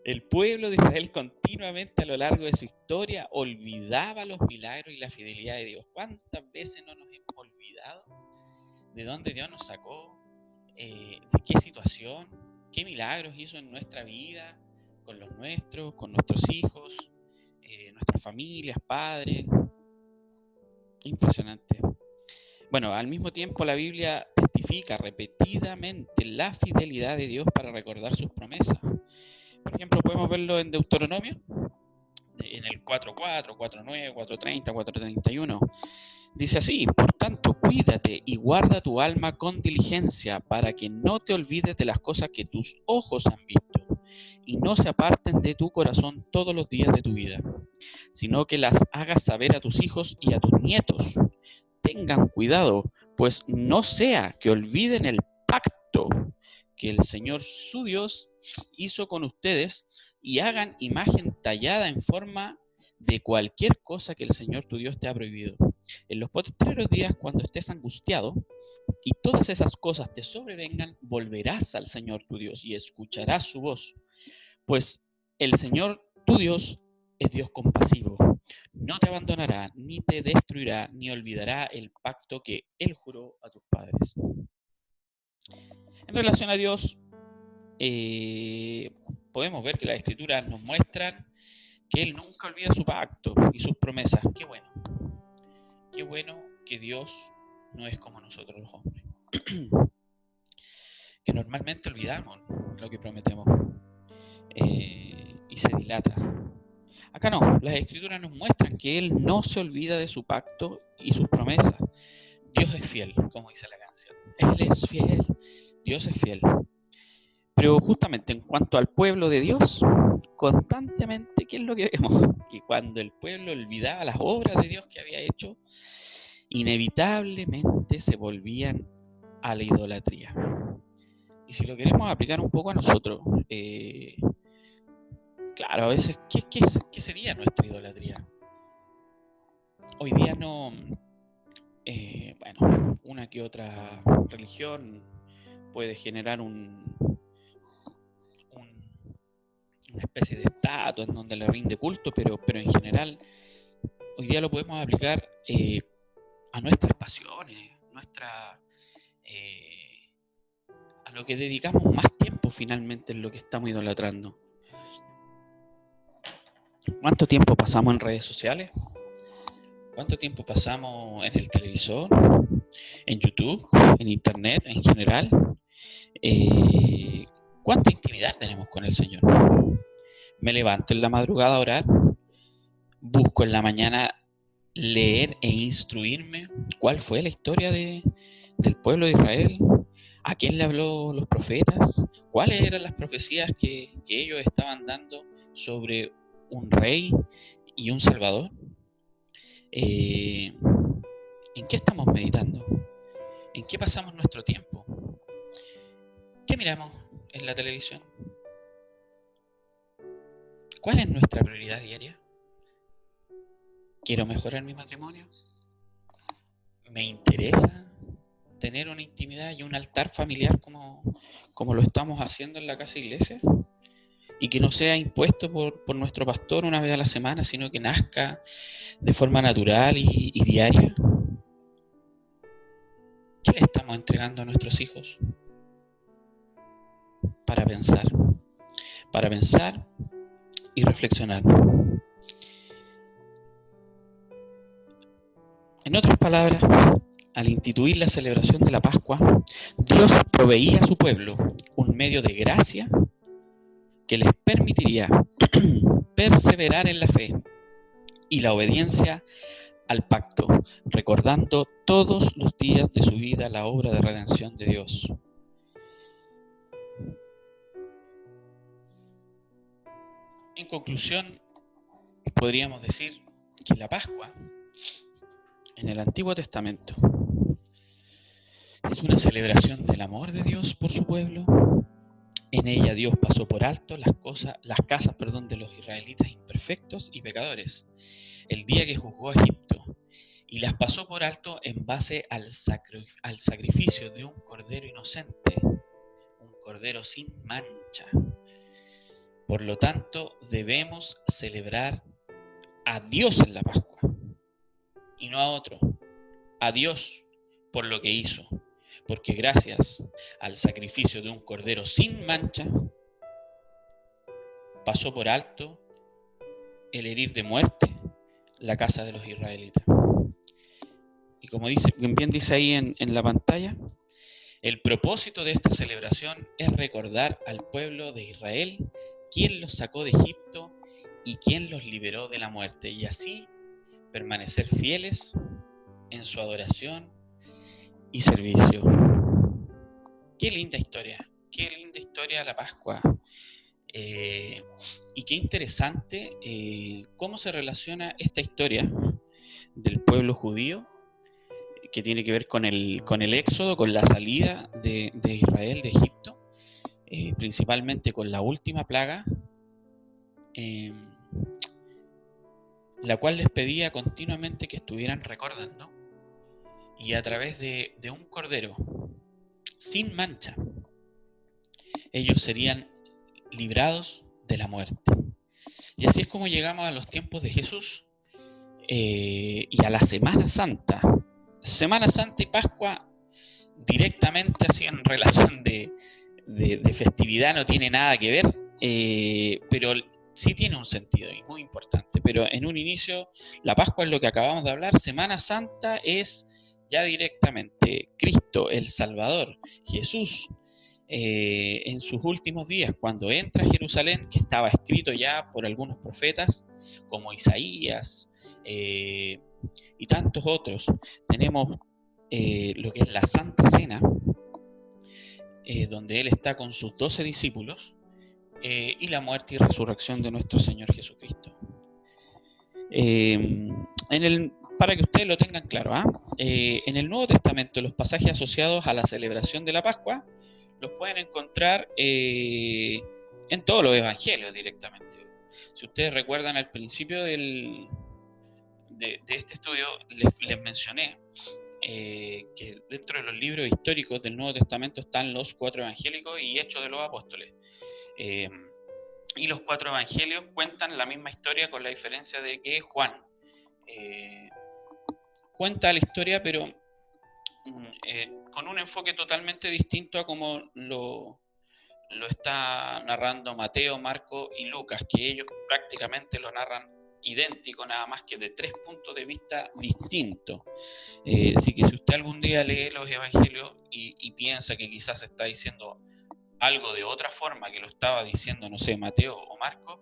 El pueblo de Israel continuamente a lo largo de su historia olvidaba los milagros y la fidelidad de Dios. ¿Cuántas veces no nos hemos olvidado de dónde Dios nos sacó, de qué situación, qué milagros hizo en nuestra vida, con los nuestros, con nuestros hijos, nuestras familias, padres? Impresionante. Bueno, al mismo tiempo la Biblia testifica repetidamente la fidelidad de Dios para recordar sus promesas. Por ejemplo, podemos verlo en Deuteronomio, en el 4:4, 4:9, 4:30, 4:31. Dice así: por tanto, cuídate y guarda tu alma con diligencia para que no te olvides de las cosas que tus ojos han visto y no se aparten de tu corazón todos los días de tu vida, sino que las hagas saber a tus hijos y a tus nietos. Tengan cuidado, pues no sea que olviden el pacto que el Señor su Dios hizo con ustedes, y hagan imagen tallada en forma de cualquier cosa que el Señor tu Dios te ha prohibido. En los postreros días, cuando estés angustiado y todas esas cosas te sobrevengan, volverás al Señor tu Dios y escucharás su voz, pues el Señor tu Dios es Dios compasivo. No te abandonará, ni te destruirá, ni olvidará el pacto que Él juró a tus padres. En relación a Dios, podemos ver que las Escrituras nos muestran que Él nunca olvida su pacto y sus promesas. Qué bueno. Qué bueno que Dios no es como nosotros los hombres. Que normalmente olvidamos lo que prometemos y se dilata. Acá no, las Escrituras nos muestran que Él no se olvida de su pacto y sus promesas. Dios es fiel, como dice la canción. Él es fiel, Dios es fiel. Pero justamente en cuanto al pueblo de Dios, constantemente, ¿qué es lo que vemos? Que cuando el pueblo olvidaba las obras de Dios que había hecho, inevitablemente se volvían a la idolatría. Y si lo queremos aplicar un poco a nosotros, claro, a veces, ¿qué sería nuestra idolatría? Hoy día no, bueno, una que otra religión puede generar una especie de estatua en donde le rinde culto, pero en general hoy día lo podemos aplicar a nuestras pasiones, a lo que dedicamos más tiempo finalmente en lo que estamos idolatrando. ¿Cuánto tiempo pasamos en redes sociales? ¿Cuánto tiempo pasamos en el televisor, en YouTube, en internet en general? ¿Cuánta intimidad tenemos con el Señor? Me levanto en la madrugada a orar, busco en la mañana leer e instruirme cuál fue la historia del pueblo de Israel, a quién le habló los profetas, cuáles eran las profecías que ellos estaban dando sobre un rey y un salvador. ¿En qué estamos meditando? ¿En qué pasamos nuestro tiempo? ¿Qué miramos en la televisión? ¿Cuál es nuestra prioridad diaria? ¿Quiero mejorar mi matrimonio? ¿Me interesa tener una intimidad y un altar familiar como lo estamos haciendo en la casa iglesia? Y que no sea impuesto por nuestro pastor una vez a la semana, sino que nazca de forma natural y diaria. ¿Qué le estamos entregando a nuestros hijos? Para pensar y reflexionar. En otras palabras, al instituir la celebración de la Pascua, Dios proveía a su pueblo un medio de gracia que les permitiría perseverar en la fe y la obediencia al pacto, recordando todos los días de su vida la obra de redención de Dios. En conclusión, podríamos decir que la Pascua en el Antiguo Testamento es una celebración del amor de Dios por su pueblo. En ella Dios pasó por alto las casas de los israelitas imperfectos y pecadores, el día que juzgó a Egipto, y las pasó por alto en base al sacrificio de un cordero inocente, un cordero sin mancha. Por lo tanto, debemos celebrar a Dios en la Pascua y no a otro, a Dios por lo que hizo, porque gracias al sacrificio de un cordero sin mancha, pasó por alto el herir de muerte la casa de los israelitas. Y como bien dice ahí en la pantalla, el propósito de esta celebración es recordar al pueblo de Israel quién los sacó de Egipto y quién los liberó de la muerte, y así permanecer fieles en su adoración y servicio. Qué linda historia la Pascua. Y qué interesante cómo se relaciona esta historia del pueblo judío, que tiene que ver con el éxodo, con la salida de Israel de Egipto, principalmente con la última plaga, la cual les pedía continuamente que estuvieran recordando, y a través de un cordero sin mancha, ellos serían librados de la muerte. Y así es como llegamos a los tiempos de Jesús, y a la Semana Santa. Semana Santa y Pascua directamente así en relación de festividad no tiene nada que ver, pero sí tiene un sentido y muy importante. Pero en un inicio, la Pascua es lo que acabamos de hablar, Semana Santa es ya directamente Cristo, el Salvador, Jesús, en sus últimos días, cuando entra a Jerusalén, que estaba escrito ya por algunos profetas, como Isaías, y tantos otros. Tenemos lo que es la Santa Cena, donde Él está con sus 12 discípulos, y la muerte y resurrección de nuestro Señor Jesucristo. Para que ustedes lo tengan claro, en el Nuevo Testamento los pasajes asociados a la celebración de la Pascua los pueden encontrar en todos los evangelios directamente. Si ustedes recuerdan al principio de este estudio, les mencioné que dentro de los libros históricos del Nuevo Testamento están los 4 evangélicos y Hechos de los Apóstoles. Y los 4 evangelios cuentan la misma historia, con la diferencia de que Juan cuenta la historia, pero con un enfoque totalmente distinto a como lo está narrando Mateo, Marco y Lucas, que ellos prácticamente lo narran idéntico, nada más que de 3 puntos de vista distintos. Así que si usted algún día lee los evangelios y piensa que quizás está diciendo algo de otra forma que lo estaba diciendo, no sé, Mateo o Marco,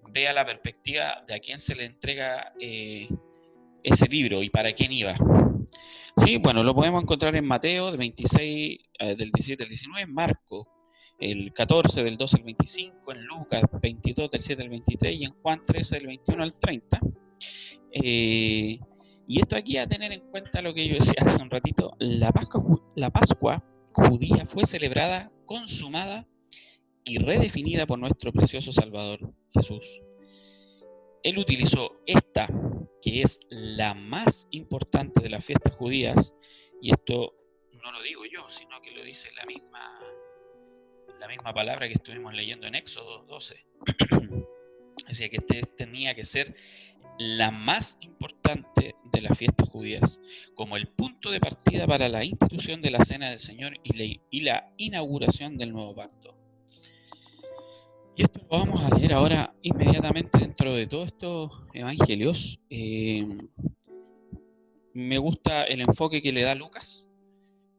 vea la perspectiva de a quién se le entrega ese libro y para quién iba. Sí, bueno, lo podemos encontrar en Mateo del 26, del 17 al 19, en Marco el 14 del 12 al 25, en Lucas 22 del 7 al 23 y en Juan 13 del 21 al 30. Y esto aquí a tener en cuenta lo que yo decía hace un ratito, la Pascua judía fue celebrada, consumada y redefinida por nuestro precioso Salvador Jesús. Él utilizó esta, que es la más importante de las fiestas judías, y esto no lo digo yo, sino que lo dice la misma palabra que estuvimos leyendo en Éxodo 12. Decía que tenía que ser la más importante de las fiestas judías, como el punto de partida para la institución de la Cena del Señor y la inauguración del nuevo pacto. Y esto lo vamos a leer ahora inmediatamente dentro de todos estos evangelios. Me gusta el enfoque que le da Lucas,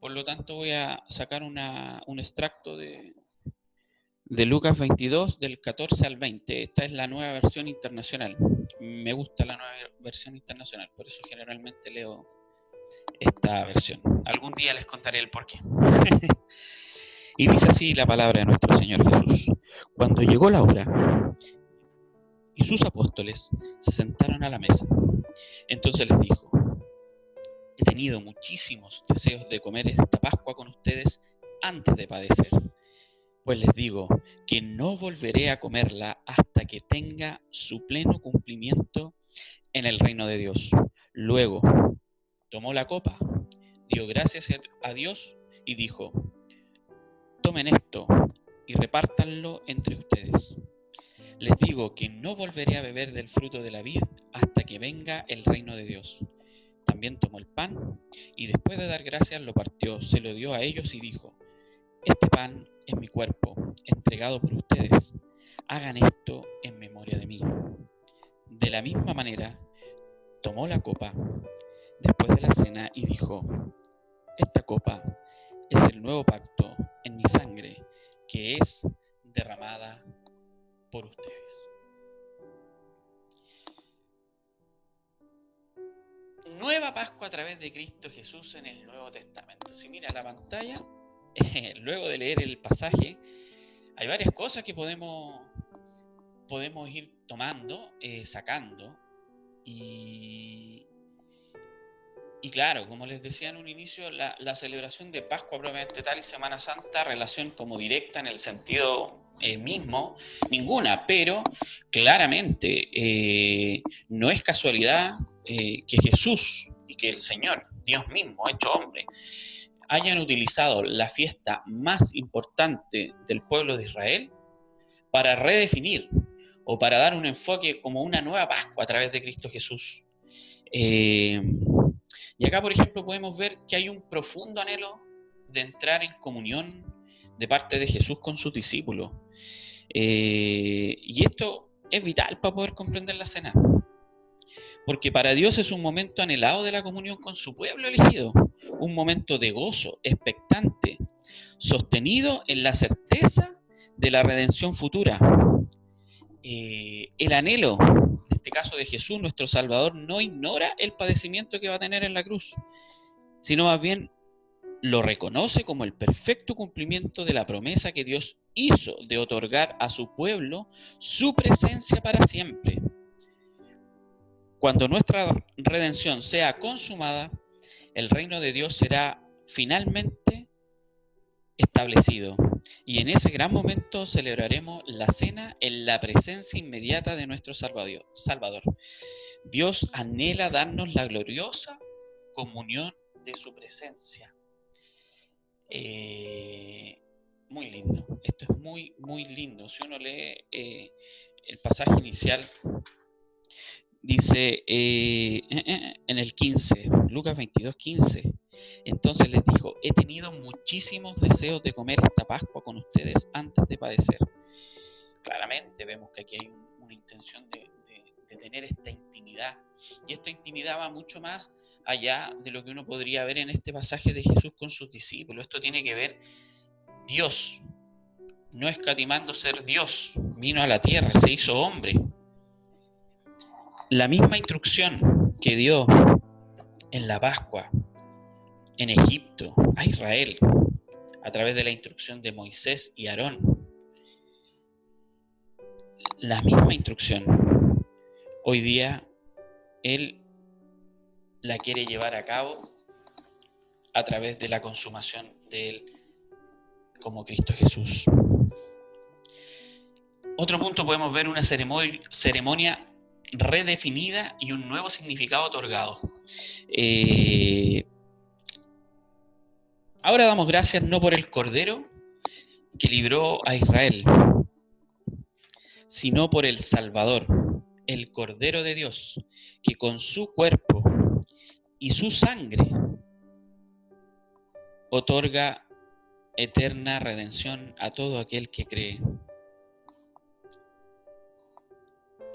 por lo tanto voy a sacar un extracto de Lucas 22, del 14 al 20. Esta es la nueva versión internacional. Me gusta la nueva versión internacional, por eso generalmente leo esta versión. Algún día les contaré el porqué. Y dice así la palabra de nuestro Señor Jesús. Cuando llegó la hora y sus apóstoles se sentaron a la mesa, entonces les dijo: he tenido muchísimos deseos de comer esta Pascua con ustedes antes de padecer. Pues les digo que no volveré a comerla hasta que tenga su pleno cumplimiento en el reino de Dios. Luego tomó la copa, dio gracias a Dios y dijo: tomen esto y repártanlo entre ustedes. Les digo que no volveré a beber del fruto de la vid hasta que venga el reino de Dios. También tomó el pan y después de dar gracias lo partió, se lo dio a ellos y dijo: este pan es mi cuerpo, entregado por ustedes. Hagan esto en memoria de mí. De la misma manera, tomó la copa después de la cena y dijo: esta copa es el nuevo pacto en mi sangre, que es derramada por ustedes. Nueva Pascua a través de Cristo Jesús en el Nuevo Testamento. Si mira la pantalla, luego de leer el pasaje, hay varias cosas que podemos ir tomando, sacando, y Y claro, como les decía en un inicio, la celebración de Pascua propiamente tal y Semana Santa, relación como directa en el sentido mismo, ninguna, pero claramente no es casualidad que Jesús y que el Señor, Dios mismo, hecho hombre, hayan utilizado la fiesta más importante del pueblo de Israel para redefinir o para dar un enfoque como una nueva Pascua a través de Cristo Jesús. Y acá, por ejemplo, podemos ver que hay un profundo anhelo de entrar en comunión de parte de Jesús con sus discípulos. Y esto es vital para poder comprender la cena. Porque para Dios es un momento anhelado de la comunión con su pueblo elegido, un momento de gozo, expectante, sostenido en la certeza de la redención futura. El anhelo, en este caso de Jesús, nuestro Salvador, no ignora el padecimiento que va a tener en la cruz, sino más bien lo reconoce como el perfecto cumplimiento de la promesa que Dios hizo de otorgar a su pueblo su presencia para siempre. Cuando nuestra redención sea consumada, el reino de Dios será finalmente establecido. Y en ese gran momento celebraremos la cena en la presencia inmediata de nuestro Salvador. Dios anhela darnos la gloriosa comunión de su presencia. Muy lindo. Esto es muy, muy lindo. Si uno lee el pasaje inicial, dice en el 15, Lucas 22, 15. Entonces les dijo: he tenido muchísimos deseos de comer esta Pascua con ustedes antes de padecer. Claramente vemos que aquí hay una intención de tener esta intimidad. Y esta intimidad va mucho más allá de lo que uno podría ver en este pasaje de Jesús con sus discípulos. Esto tiene que ver Dios, no escatimando ser Dios, vino a la tierra, se hizo hombre. La misma instrucción que dio en la Pascua en Egipto a Israel a través de la instrucción de Moisés y Aarón, la misma instrucción hoy día Él la quiere llevar a cabo a través de la consumación de Él como Cristo Jesús. Otro punto, podemos ver una ceremonia redefinida y un nuevo significado otorgado. Ahora damos gracias no por el Cordero que libró a Israel, sino por el Salvador, el Cordero de Dios, que con su cuerpo y su sangre otorga eterna redención a todo aquel que cree.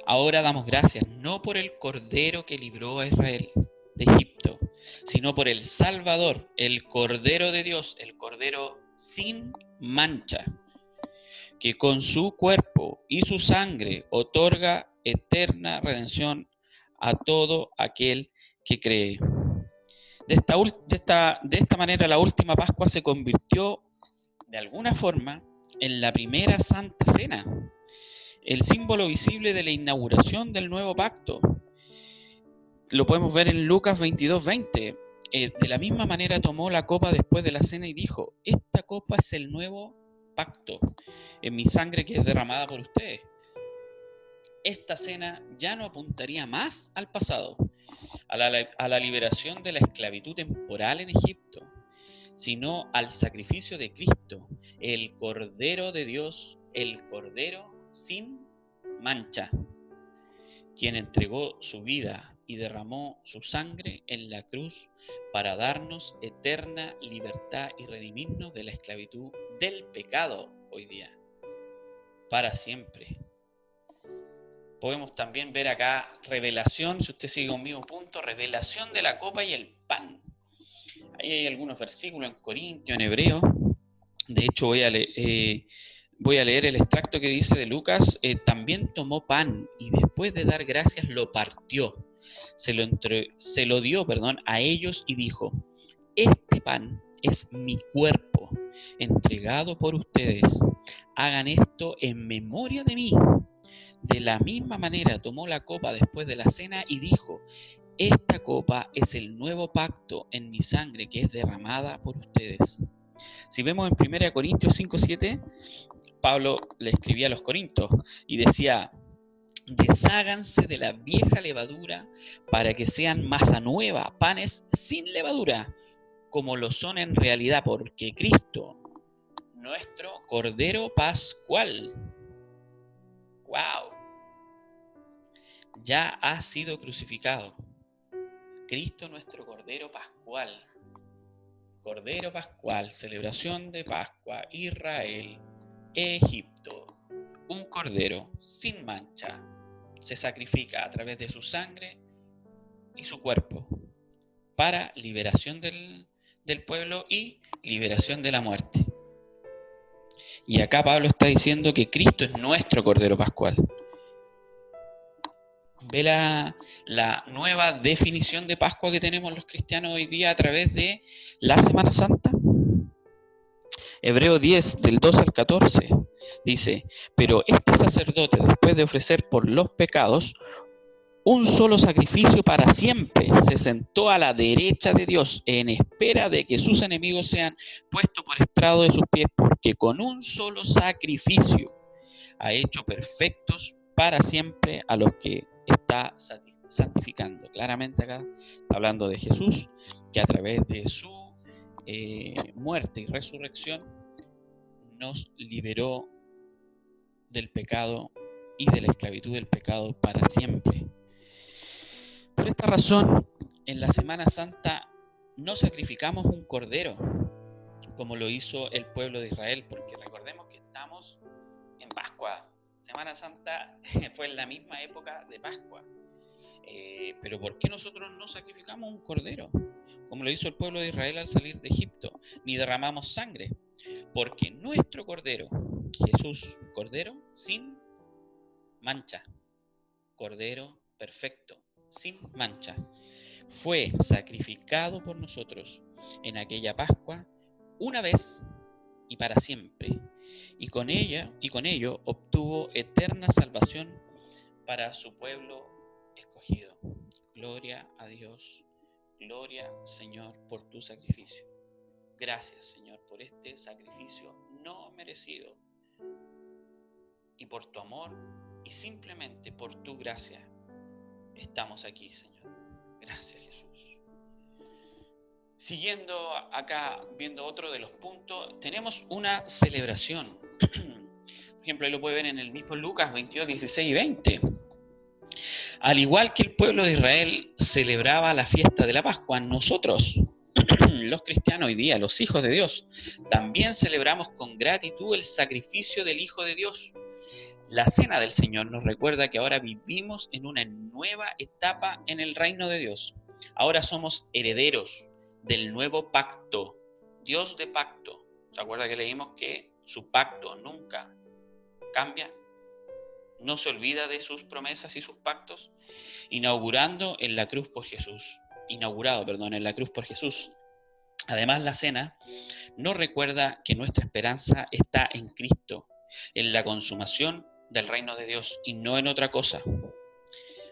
Ahora damos gracias no por el Cordero que libró a Israel de Egipto, sino por el Salvador, el Cordero de Dios, el Cordero sin mancha, que con su cuerpo y su sangre otorga eterna redención a todo aquel que cree. De esta manera, la última Pascua se convirtió de alguna forma en la primera Santa Cena, el símbolo visible de la inauguración del nuevo pacto. Lo podemos ver en Lucas 22, 20. De la misma manera tomó la copa después de la cena y dijo: esta copa es el nuevo pacto en mi sangre que es derramada por ustedes. Esta cena ya no apuntaría más al pasado, a la liberación de la esclavitud temporal en Egipto, sino al sacrificio de Cristo, el Cordero de Dios, el Cordero sin mancha, quien entregó su vida y derramó su sangre en la cruz para darnos eterna libertad y redimirnos de la esclavitud del pecado hoy día, para siempre. Podemos también ver acá revelación, si usted sigue conmigo, punto, revelación de la copa y el pan. Ahí hay algunos versículos en Corintios, en Hebreo. De hecho, voy a leer el extracto que dice de Lucas. También tomó pan y después de dar gracias lo partió. Se lo dio a ellos y dijo: este pan es mi cuerpo, entregado por ustedes. Hagan esto en memoria de mí. De la misma manera tomó la copa después de la cena y dijo: Esta copa es el nuevo pacto en mi sangre que es derramada por ustedes. Si vemos en 1 Corintios 5:7, Pablo le escribía a los corintios y decía: desháganse de la vieja levadura para que sean masa nueva, panes sin levadura, como lo son en realidad, porque Cristo, nuestro Cordero Pascual, ¡wow!, ya ha sido crucificado. Cristo, nuestro Cordero Pascual. Cordero Pascual, celebración de Pascua, Israel, Egipto. Un cordero sin mancha se sacrifica a través de su sangre y su cuerpo para liberación del pueblo y liberación de la muerte. Y acá Pablo está diciendo que Cristo es nuestro Cordero Pascual. Ve la nueva definición de Pascua que tenemos los cristianos hoy día a través de la Semana Santa. Hebreos 10, del 2 al 14, dice: pero este sacerdote, después de ofrecer por los pecados un solo sacrificio para siempre, se sentó a la derecha de Dios en espera de que sus enemigos sean puestos por estrado de sus pies, porque con un solo sacrificio ha hecho perfectos para siempre a los que está santificando. Claramente acá está hablando de Jesús, que a través de su muerte y resurrección nos liberó del pecado y de la esclavitud del pecado para siempre. Por esta razón, en la Semana Santa no sacrificamos un cordero como lo hizo el pueblo de Israel, porque recordemos que estamos en Pascua. Semana Santa fue en la misma época de Pascua. Pero ¿por qué nosotros no sacrificamos un cordero como lo hizo el pueblo de Israel al salir de Egipto, ni derramamos sangre? Porque nuestro cordero, Jesús, cordero sin mancha, cordero perfecto, sin mancha, fue sacrificado por nosotros en aquella Pascua una vez y para siempre, y con ello obtuvo eterna salvación para su pueblo escogido. Gloria a Dios, gloria, Señor, por tu sacrificio. Gracias, Señor, por este sacrificio no merecido, y por tu amor, y simplemente por tu gracia estamos aquí, Señor. Gracias, Jesús. Siguiendo acá, viendo otro de los puntos, tenemos una celebración. Por ejemplo, ahí lo puede ver en el mismo Lucas 22, 16 y 20. Al igual que el pueblo de Israel celebraba la fiesta de la Pascua, nosotros, los cristianos hoy día, los hijos de Dios, también celebramos con gratitud el sacrificio del Hijo de Dios. La cena del Señor nos recuerda que ahora vivimos en una nueva etapa en el reino de Dios. Ahora somos herederos del nuevo pacto, Dios de pacto. ¿Se acuerda que leímos que su pacto nunca cambia? No se olvida de sus promesas y sus pactos, inaugurado en la cruz por Jesús. Además, la cena nos recuerda que nuestra esperanza está en Cristo, en la consumación del reino de Dios y no en otra cosa.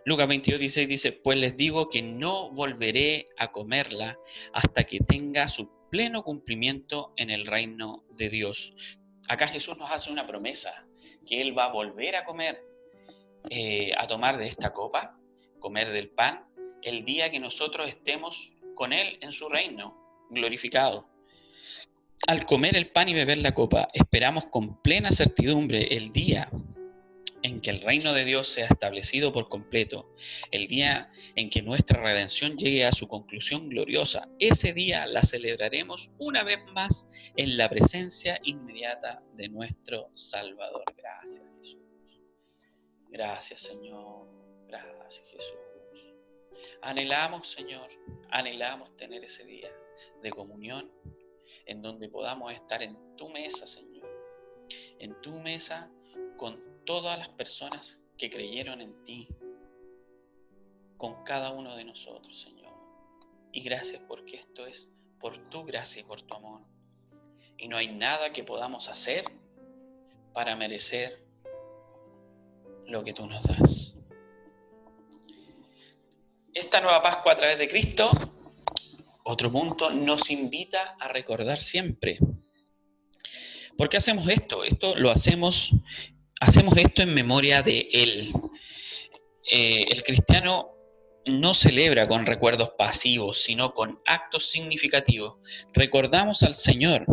Lucas 22, 16 dice: pues les digo que no volveré a comerla hasta que tenga su pleno cumplimiento en el reino de Dios. Acá Jesús nos hace una promesa, que Él va a volver a comer, a tomar de esta copa, comer del pan, el día que nosotros estemos con Él en su reino, glorificado. Al comer el pan y beber la copa, esperamos con plena certidumbre el día en que el reino de Dios sea establecido por completo, el día en que nuestra redención llegue a su conclusión gloriosa. Ese día la celebraremos una vez más en la presencia inmediata de nuestro Salvador. Gracias, Jesús. Gracias, Señor. Gracias, Jesús. Anhelamos, Señor, anhelamos tener ese día de comunión en donde podamos estar en tu mesa, Señor, en tu mesa con todas las personas que creyeron en ti, con cada uno de nosotros, Señor. Y gracias porque esto es por tu gracia y por tu amor. Y no hay nada que podamos hacer para merecer lo que tú nos das. esta nueva Pascua a través de Cristo, otro punto, nos invita a recordar siempre. ¿Por qué hacemos esto? Hacemos esto en memoria de Él. El cristiano no celebra con recuerdos pasivos, sino con actos significativos. Recordamos al Señor,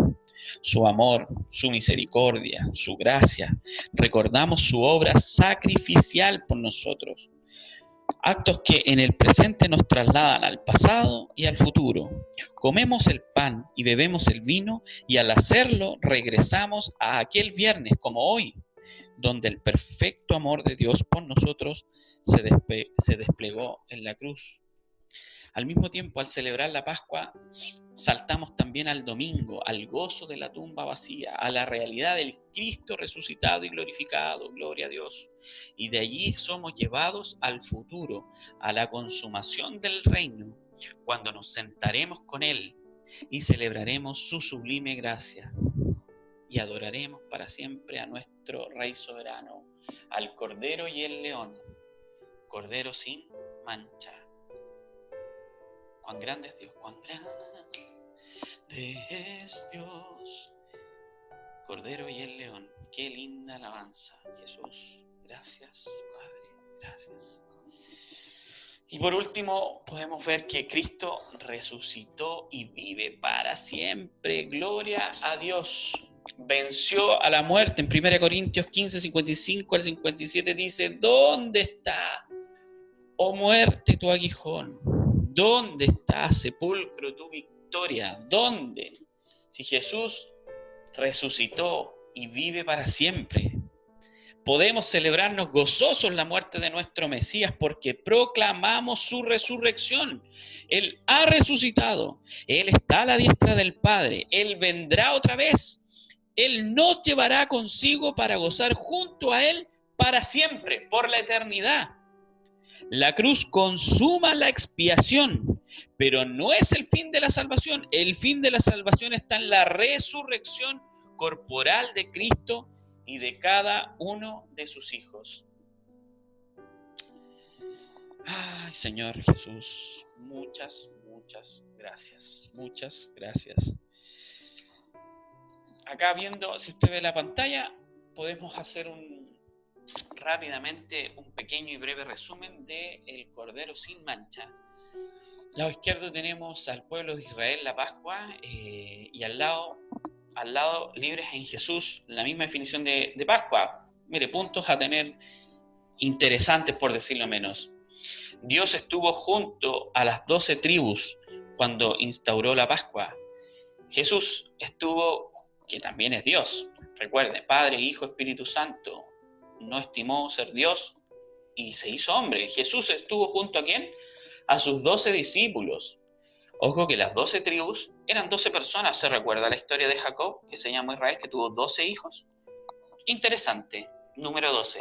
su amor, su misericordia, su gracia. Recordamos su obra sacrificial por nosotros. Actos que en el presente nos trasladan al pasado y al futuro. Comemos el pan y bebemos el vino, y al hacerlo regresamos a aquel viernes como hoy, donde el perfecto amor de Dios por nosotros se desplegó en la cruz. Al mismo tiempo, al celebrar la Pascua, saltamos también al domingo, al gozo de la tumba vacía, a la realidad del Cristo resucitado y glorificado, gloria a Dios. Y de allí somos llevados al futuro, a la consumación del reino, cuando nos sentaremos con Él y celebraremos su sublime gracia. Y adoraremos para siempre a nuestro Rey soberano, al Cordero y el León, Cordero sin mancha. Cuán grande es Dios, cuán grande es Dios, Cordero y el León. Qué linda alabanza, Jesús. Gracias, Padre, gracias. Y por último, podemos ver que Cristo resucitó y vive para siempre. Gloria a Dios. Venció a la muerte. En 1 Corintios 15, 55 al 57 dice: ¿dónde está, oh muerte, tu aguijón? ¿Dónde está, sepulcro, tu victoria? ¿Dónde? Si Jesús resucitó y vive para siempre, podemos celebrarnos gozosos la muerte de nuestro Mesías porque proclamamos su resurrección. Él ha resucitado. Él está a la diestra del Padre. Él vendrá otra vez. Él nos llevará consigo para gozar junto a Él para siempre, por la eternidad. La cruz consuma la expiación, pero no es el fin de la salvación. El fin de la salvación está en la resurrección corporal de Cristo y de cada uno de sus hijos. Ay, Señor Jesús, muchas gracias. Muchas gracias. Acá viendo, si usted ve la pantalla, podemos hacer rápidamente un pequeño y breve resumen de el Cordero sin mancha. Al lado izquierdo tenemos al pueblo de Israel, la Pascua, y al lado libres en Jesús, la misma definición de Pascua. Mire, puntos a tener interesantes, por decirlo menos. Dios estuvo junto a las 12 tribus cuando instauró la Pascua. Jesús estuvo, que también es Dios. Recuerde, Padre, Hijo, Espíritu Santo, no estimó ser Dios y se hizo hombre. Jesús estuvo junto a ¿quién? A sus 12 discípulos. Ojo que las 12 tribus eran 12 personas. ¿Se recuerda la historia de Jacob, que se llamó Israel, que tuvo 12 hijos? Interesante. Número 12.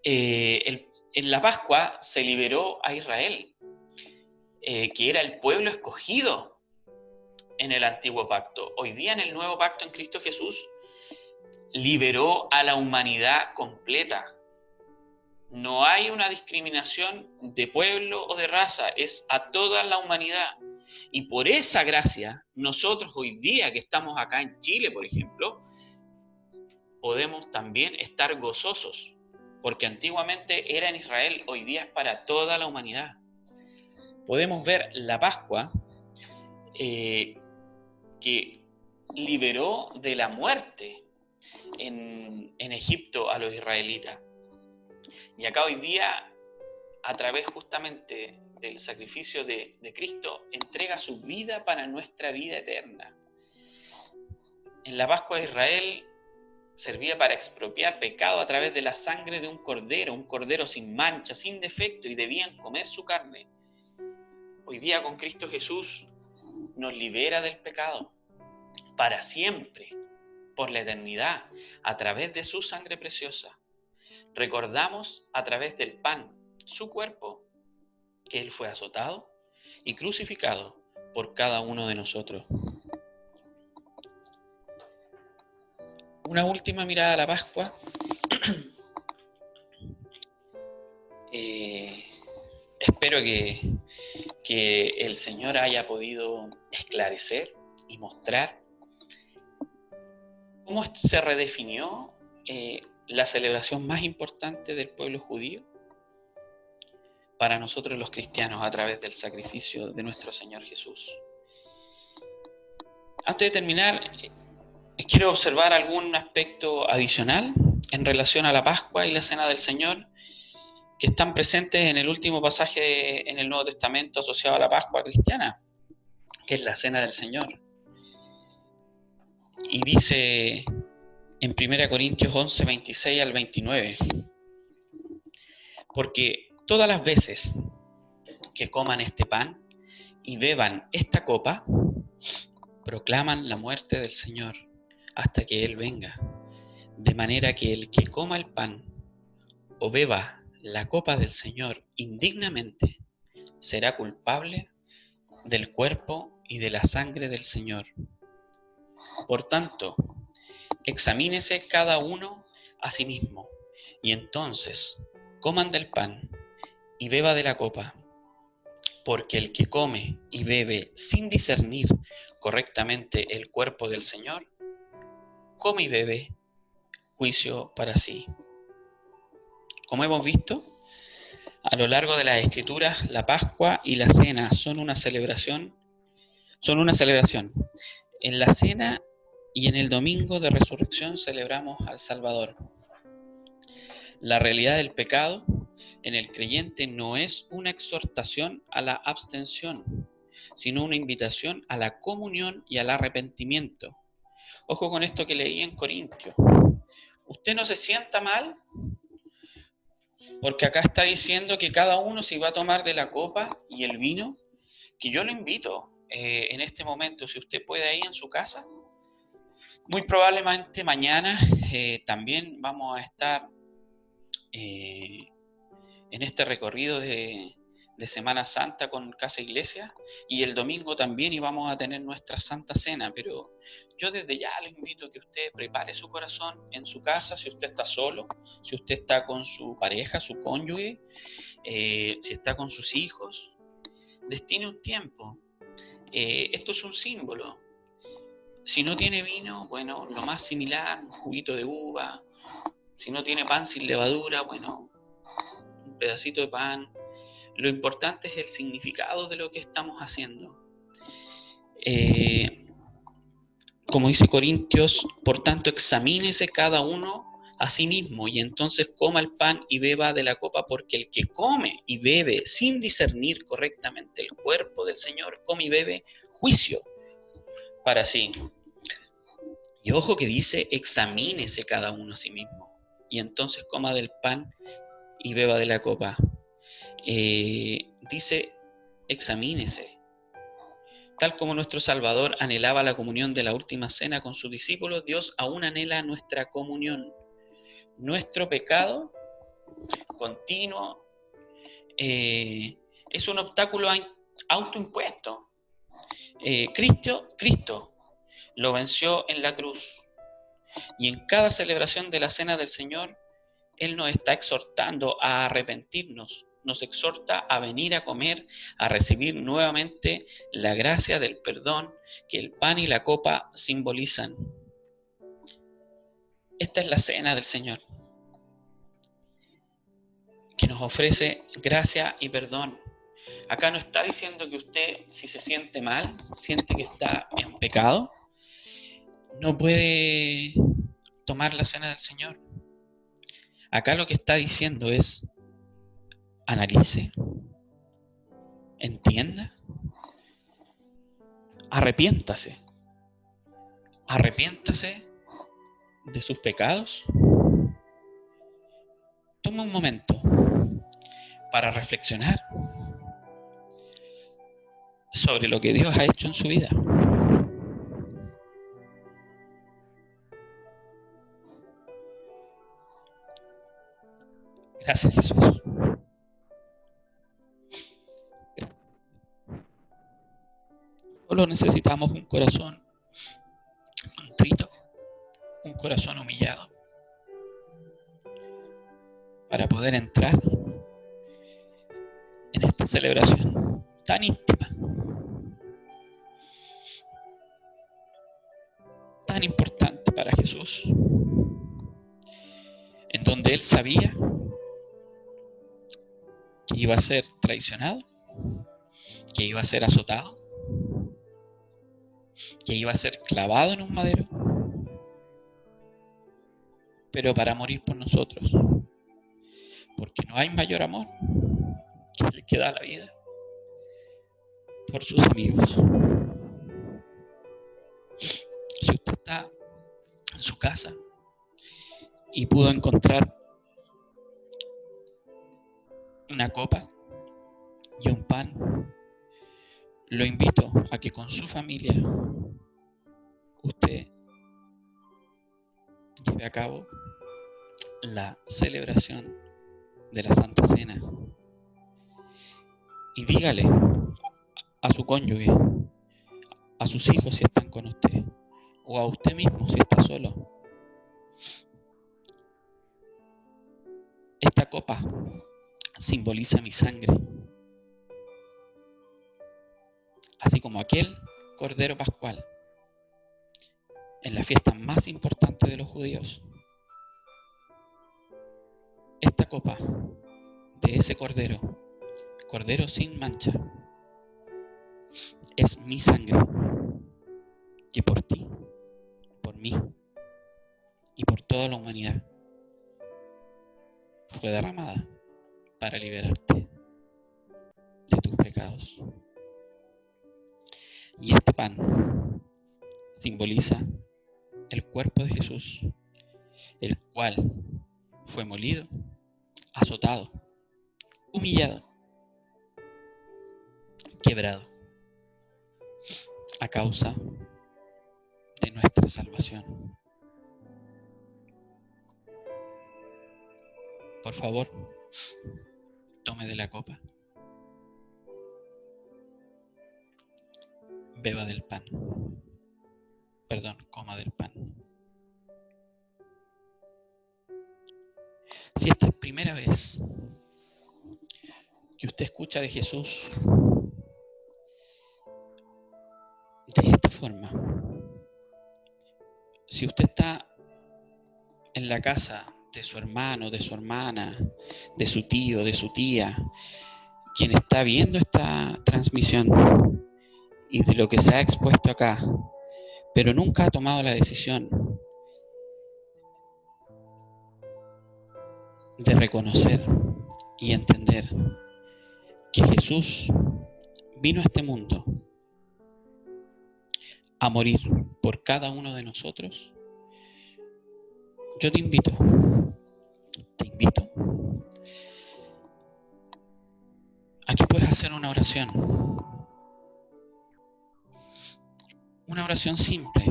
En la Pascua se liberó a Israel, que era el pueblo escogido en el antiguo pacto. Hoy día en el nuevo pacto en Cristo Jesús liberó a la humanidad completa. No hay una discriminación de pueblo o de raza, es a toda la humanidad. Y por esa gracia, nosotros hoy día que estamos acá en Chile, por ejemplo, podemos también estar gozosos, porque antiguamente era en Israel, hoy día es para toda la humanidad. Podemos ver la Pascua que liberó de la muerte en Egipto a los israelitas. Y acá hoy día, a través justamente del sacrificio de Cristo, entrega su vida para nuestra vida eterna. En la Pascua de Israel servía para expropiar pecado a través de la sangre de un cordero sin mancha, sin defecto, y debían comer su carne. Hoy día con Cristo Jesús nos libera del pecado para siempre, por la eternidad, a través de su sangre preciosa. Recordamos a través del pan, su cuerpo, que Él fue azotado y crucificado por cada uno de nosotros. Una última mirada a la Pascua. espero que el Señor haya podido esclarecer y mostrar cómo se redefinió la celebración más importante del pueblo judío para nosotros los cristianos a través del sacrificio de nuestro Señor Jesús. Antes de terminar, quiero observar algún aspecto adicional en relación a la Pascua y la Cena del Señor que están presentes en el último pasaje en el Nuevo Testamento asociado a la Pascua cristiana, que es la Cena del Señor. Y dice en 1 Corintios 11, 26 al 29, porque todas las veces que coman este pan y beban esta copa, proclaman la muerte del Señor hasta que Él venga. De manera que el que coma el pan o beba la copa del Señor indignamente será culpable del cuerpo y de la sangre del Señor. Por tanto, examínese cada uno a sí mismo, y entonces coman del pan y beba de la copa, porque el que come y bebe sin discernir correctamente el cuerpo del Señor, come y bebe juicio para sí. Como hemos visto, a lo largo de las Escrituras, la Pascua y la Cena son una celebración. En la Cena y en el Domingo de Resurrección celebramos al Salvador. La realidad del pecado en el creyente no es una exhortación a la abstención, sino una invitación a la comunión y al arrepentimiento. Ojo con esto que leí en Corintios. Usted no se sienta mal, porque acá está diciendo que cada uno se va a tomar de la copa y el vino, que yo lo invito en este momento, si usted puede ahí en su casa. Muy probablemente mañana también vamos a estar en este recorrido de Semana Santa con Casa Iglesia, y el domingo también íbamos a tener nuestra Santa Cena, pero yo desde ya le invito a que usted prepare su corazón en su casa, si usted está solo, si usted está con su pareja, su cónyuge, si está con sus hijos, destine un tiempo. Esto es un símbolo. Si no tiene vino, bueno, lo más similar, un juguito de uva. Si no tiene pan sin levadura, bueno, un pedacito de pan. Lo importante es el significado de lo que estamos haciendo. Como dice Corintios, por tanto, examínese cada uno a sí mismo y entonces coma el pan y beba de la copa, porque el que come y bebe sin discernir correctamente el cuerpo del Señor, come y bebe juicio para sí. Y ojo que dice, examínese cada uno a sí mismo y entonces coma del pan y beba de la copa. Dice, examínese. Tal como nuestro Salvador anhelaba la comunión de la última cena con sus discípulos, Dios aún anhela nuestra comunión. Nuestro pecado continuo es un obstáculo autoimpuesto. Cristo lo venció en la cruz, y en cada celebración de la Cena del Señor, Él nos está exhortando a arrepentirnos, nos exhorta a venir a comer, a recibir nuevamente la gracia del perdón que el pan y la copa simbolizan. Esta es la Cena del Señor, que nos ofrece gracia y perdón. Acá no está diciendo que usted, si se siente mal, siente que está en pecado, no puede tomar la Cena del Señor. Acá lo que está diciendo es, analice, entienda, arrepiéntase de sus pecados. Toma un momento para reflexionar sobre lo que Dios ha hecho en su vida. Gracias, Jesús. Solo necesitamos un corazón contrito, un corazón humillado, para poder entrar en esta esta celebración tan íntima, tan importante para Jesús, en donde Él sabía que iba a ser traicionado, que iba a ser azotado, que iba a ser clavado en un madero, pero para morir por nosotros, porque no hay mayor amor que el que da la vida por sus amigos. Si usted está en su casa y pudo encontrar una copa y un pan, lo invito a que con su familia usted lleve a cabo la celebración de la Santa Cena y dígale a su cónyuge, a sus hijos si están con usted, o a usted mismo si está solo: esta copa simboliza mi sangre, así como aquel Cordero Pascual en la fiesta más importante de los judíos. Esta copa de ese Cordero, Cordero sin mancha, es mi sangre, que por ti, por mí y por toda la humanidad fue derramada para liberarte de tus pecados. Y este pan simboliza el cuerpo de Jesús, el cual fue molido, azotado, humillado, quebrado, a causa de nuestra salvación. Por favor, tome de la copa, beba del pan, coma del pan. Si esta es primera vez que usted escucha de Jesús de esta forma, si usted está en la casa de su hermano, de su hermana, de su tío, de su tía, quien está viendo esta transmisión y de lo que se ha expuesto acá, pero nunca ha tomado la decisión de reconocer y entender que Jesús vino a este mundo a morir por cada uno de nosotros, yo te invito a que puedas hacer una oración simple.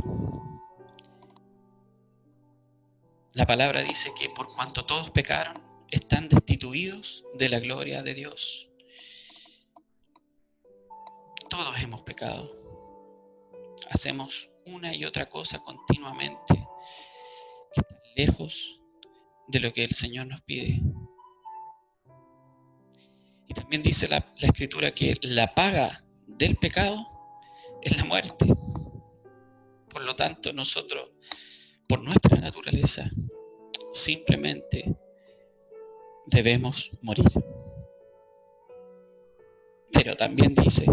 La palabra dice que por cuanto todos pecaron, están destituidos de la gloria de Dios. Todos hemos pecado. Hacemos una y otra cosa continuamente que está lejos de lo que el Señor nos pide. Y también dice la Escritura que la paga del pecado es la muerte. Por lo tanto, nosotros, por nuestra naturaleza, simplemente debemos morir. Pero también dice,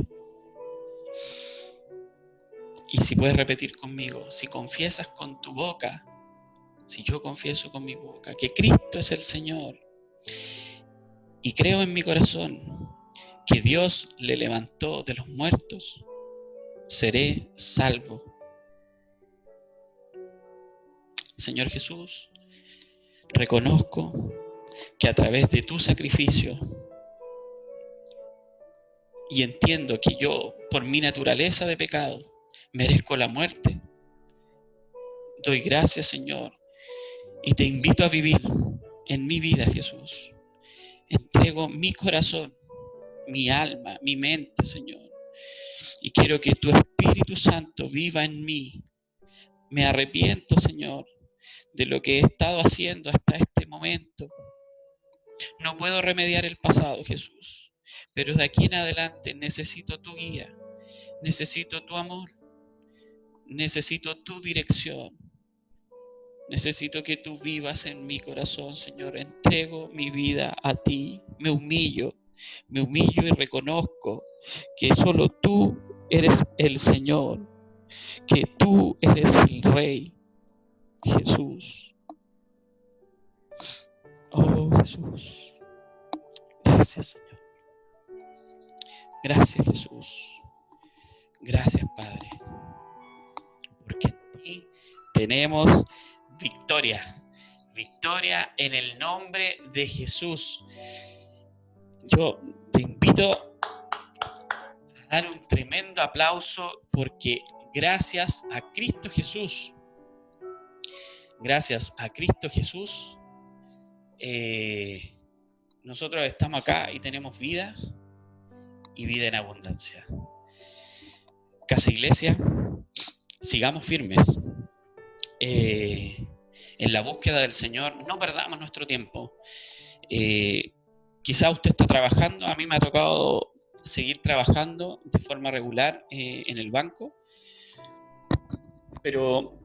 y si puedes repetir conmigo, si confiesas con tu boca, si yo confieso con mi boca que Cristo es el Señor y creo en mi corazón que Dios le levantó de los muertos, seré salvo. Señor Jesús, reconozco que a través de tu sacrificio, y entiendo que yo, por mi naturaleza de pecado, merezco la muerte. Doy gracias, Señor, y te invito a vivir en mi vida, Jesús. Entrego mi corazón, mi alma, mi mente, Señor, y quiero que tu Espíritu Santo viva en mí. Me arrepiento, Señor, de lo que he estado haciendo hasta este momento. No puedo remediar el pasado, Jesús, pero de aquí en adelante necesito tu guía, necesito tu amor, necesito tu dirección. Necesito que tú vivas en mi corazón, Señor. Entrego mi vida a ti. Me humillo y reconozco que solo tú eres el Señor, que tú eres el Rey, Jesús. Oh, Jesús. Gracias, Señor. Gracias, Jesús. Gracias, Padre. Porque en ti tenemos victoria. Victoria en el nombre de Jesús. Yo te invito a dar un tremendo aplauso porque gracias a Cristo Jesús, nosotros estamos acá y tenemos vida y vida en abundancia. Casa Iglesia, sigamos firmes en la búsqueda del Señor, no perdamos nuestro tiempo. Quizá usted está trabajando, a mí me ha tocado seguir trabajando de forma regular en el banco, pero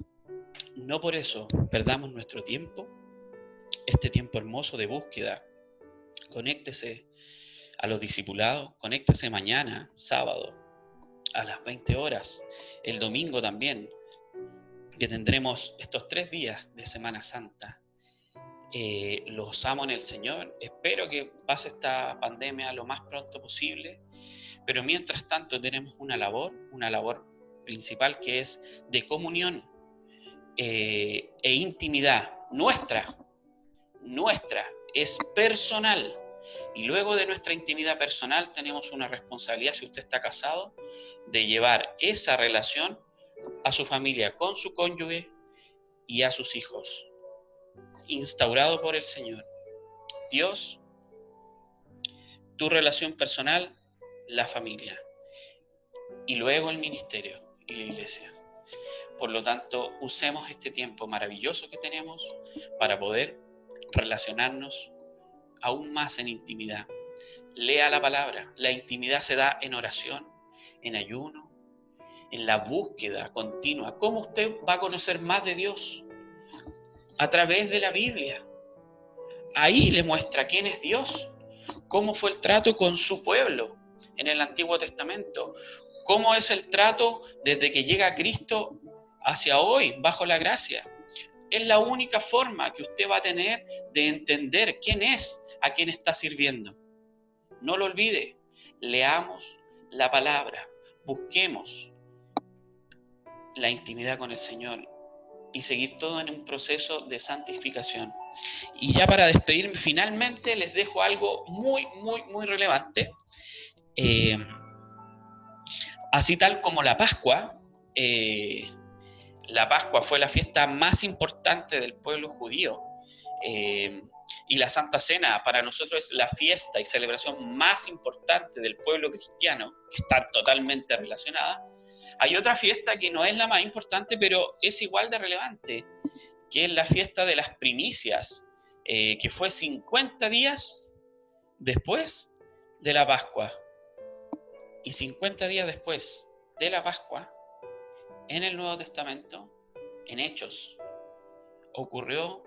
no por eso perdamos nuestro tiempo, este tiempo hermoso de búsqueda. Conéctese a los discipulados, conéctese mañana, sábado, a las 20 horas, el domingo también, que tendremos estos 3 días de Semana Santa. Los amo en el Señor, espero que pase esta pandemia lo más pronto posible, pero mientras tanto tenemos una labor principal que es de comunión e intimidad nuestra, es personal, y luego de nuestra intimidad personal tenemos una responsabilidad, si usted está casado, de llevar esa relación a su familia, con su cónyuge y a sus hijos, instaurado por el Señor. Dios, tu relación personal, la familia, y luego el ministerio y la iglesia. Por lo tanto, usemos este tiempo maravilloso que tenemos para poder relacionarnos aún más en intimidad. Lea la palabra. La intimidad se da en oración, en ayuno, en la búsqueda continua. ¿Cómo usted va a conocer más de Dios? A través de la Biblia. Ahí le muestra quién es Dios, cómo fue el trato con su pueblo en el Antiguo Testamento, cómo es el trato desde que llega Cristo hacia hoy, bajo la gracia. Es la única forma que usted va a tener de entender quién es, a quién está sirviendo. No lo olvide, leamos la palabra, busquemos la intimidad con el Señor y seguir todo en un proceso de santificación. Y ya para despedirme, finalmente les dejo algo muy relevante. Así tal como la Pascua fue la fiesta más importante del pueblo judío, y la Santa Cena para nosotros es la fiesta y celebración más importante del pueblo cristiano, que están totalmente relacionadas. Hay otra fiesta que no es la más importante, pero es igual de relevante, que es la fiesta de las primicias, que fue 50 días después de la Pascua. Y 50 días después de la Pascua, en el Nuevo Testamento, en Hechos, ocurrió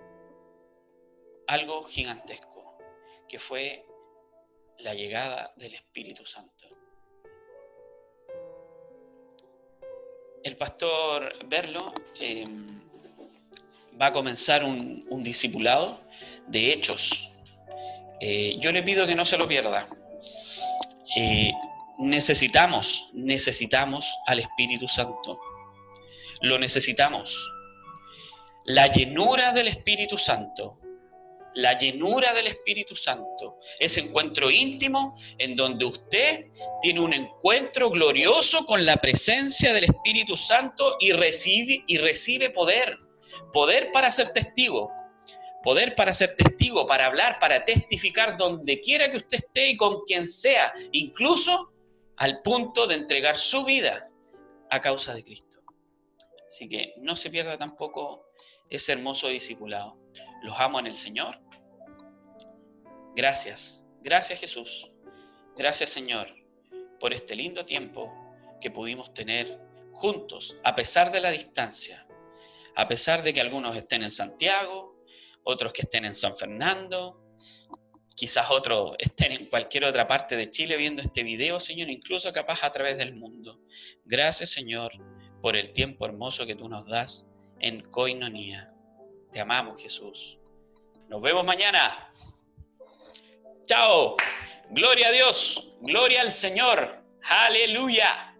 algo gigantesco, que fue la llegada del Espíritu Santo. El pastor Berlo va a comenzar un discipulado de Hechos. Yo le pido que no se lo pierda. Necesitamos al Espíritu Santo. Lo necesitamos. La llenura del Espíritu Santo. La llenura del Espíritu Santo. Ese encuentro íntimo en donde usted tiene un encuentro glorioso con la presencia del Espíritu Santo y recibe poder. Poder para ser testigo. Poder para ser testigo, para hablar, para testificar donde quiera que usted esté y con quien sea, incluso al punto de entregar su vida a causa de Cristo. Así que no se pierda tampoco ese hermoso discipulado. Los amo en el Señor. Gracias Jesús Gracias, Señor, por este lindo tiempo que pudimos tener juntos, a pesar de la distancia, a pesar de que algunos estén en Santiago, otros que estén en San Fernando, quizás otros estén en cualquier otra parte de Chile viendo este video, Señor, incluso capaz a través del mundo. Gracias, Señor, por el tiempo hermoso que tú nos das en Koinonía. Te amamos, Jesús. Nos vemos mañana. Chao. Gloria a Dios. Gloria al Señor. Aleluya.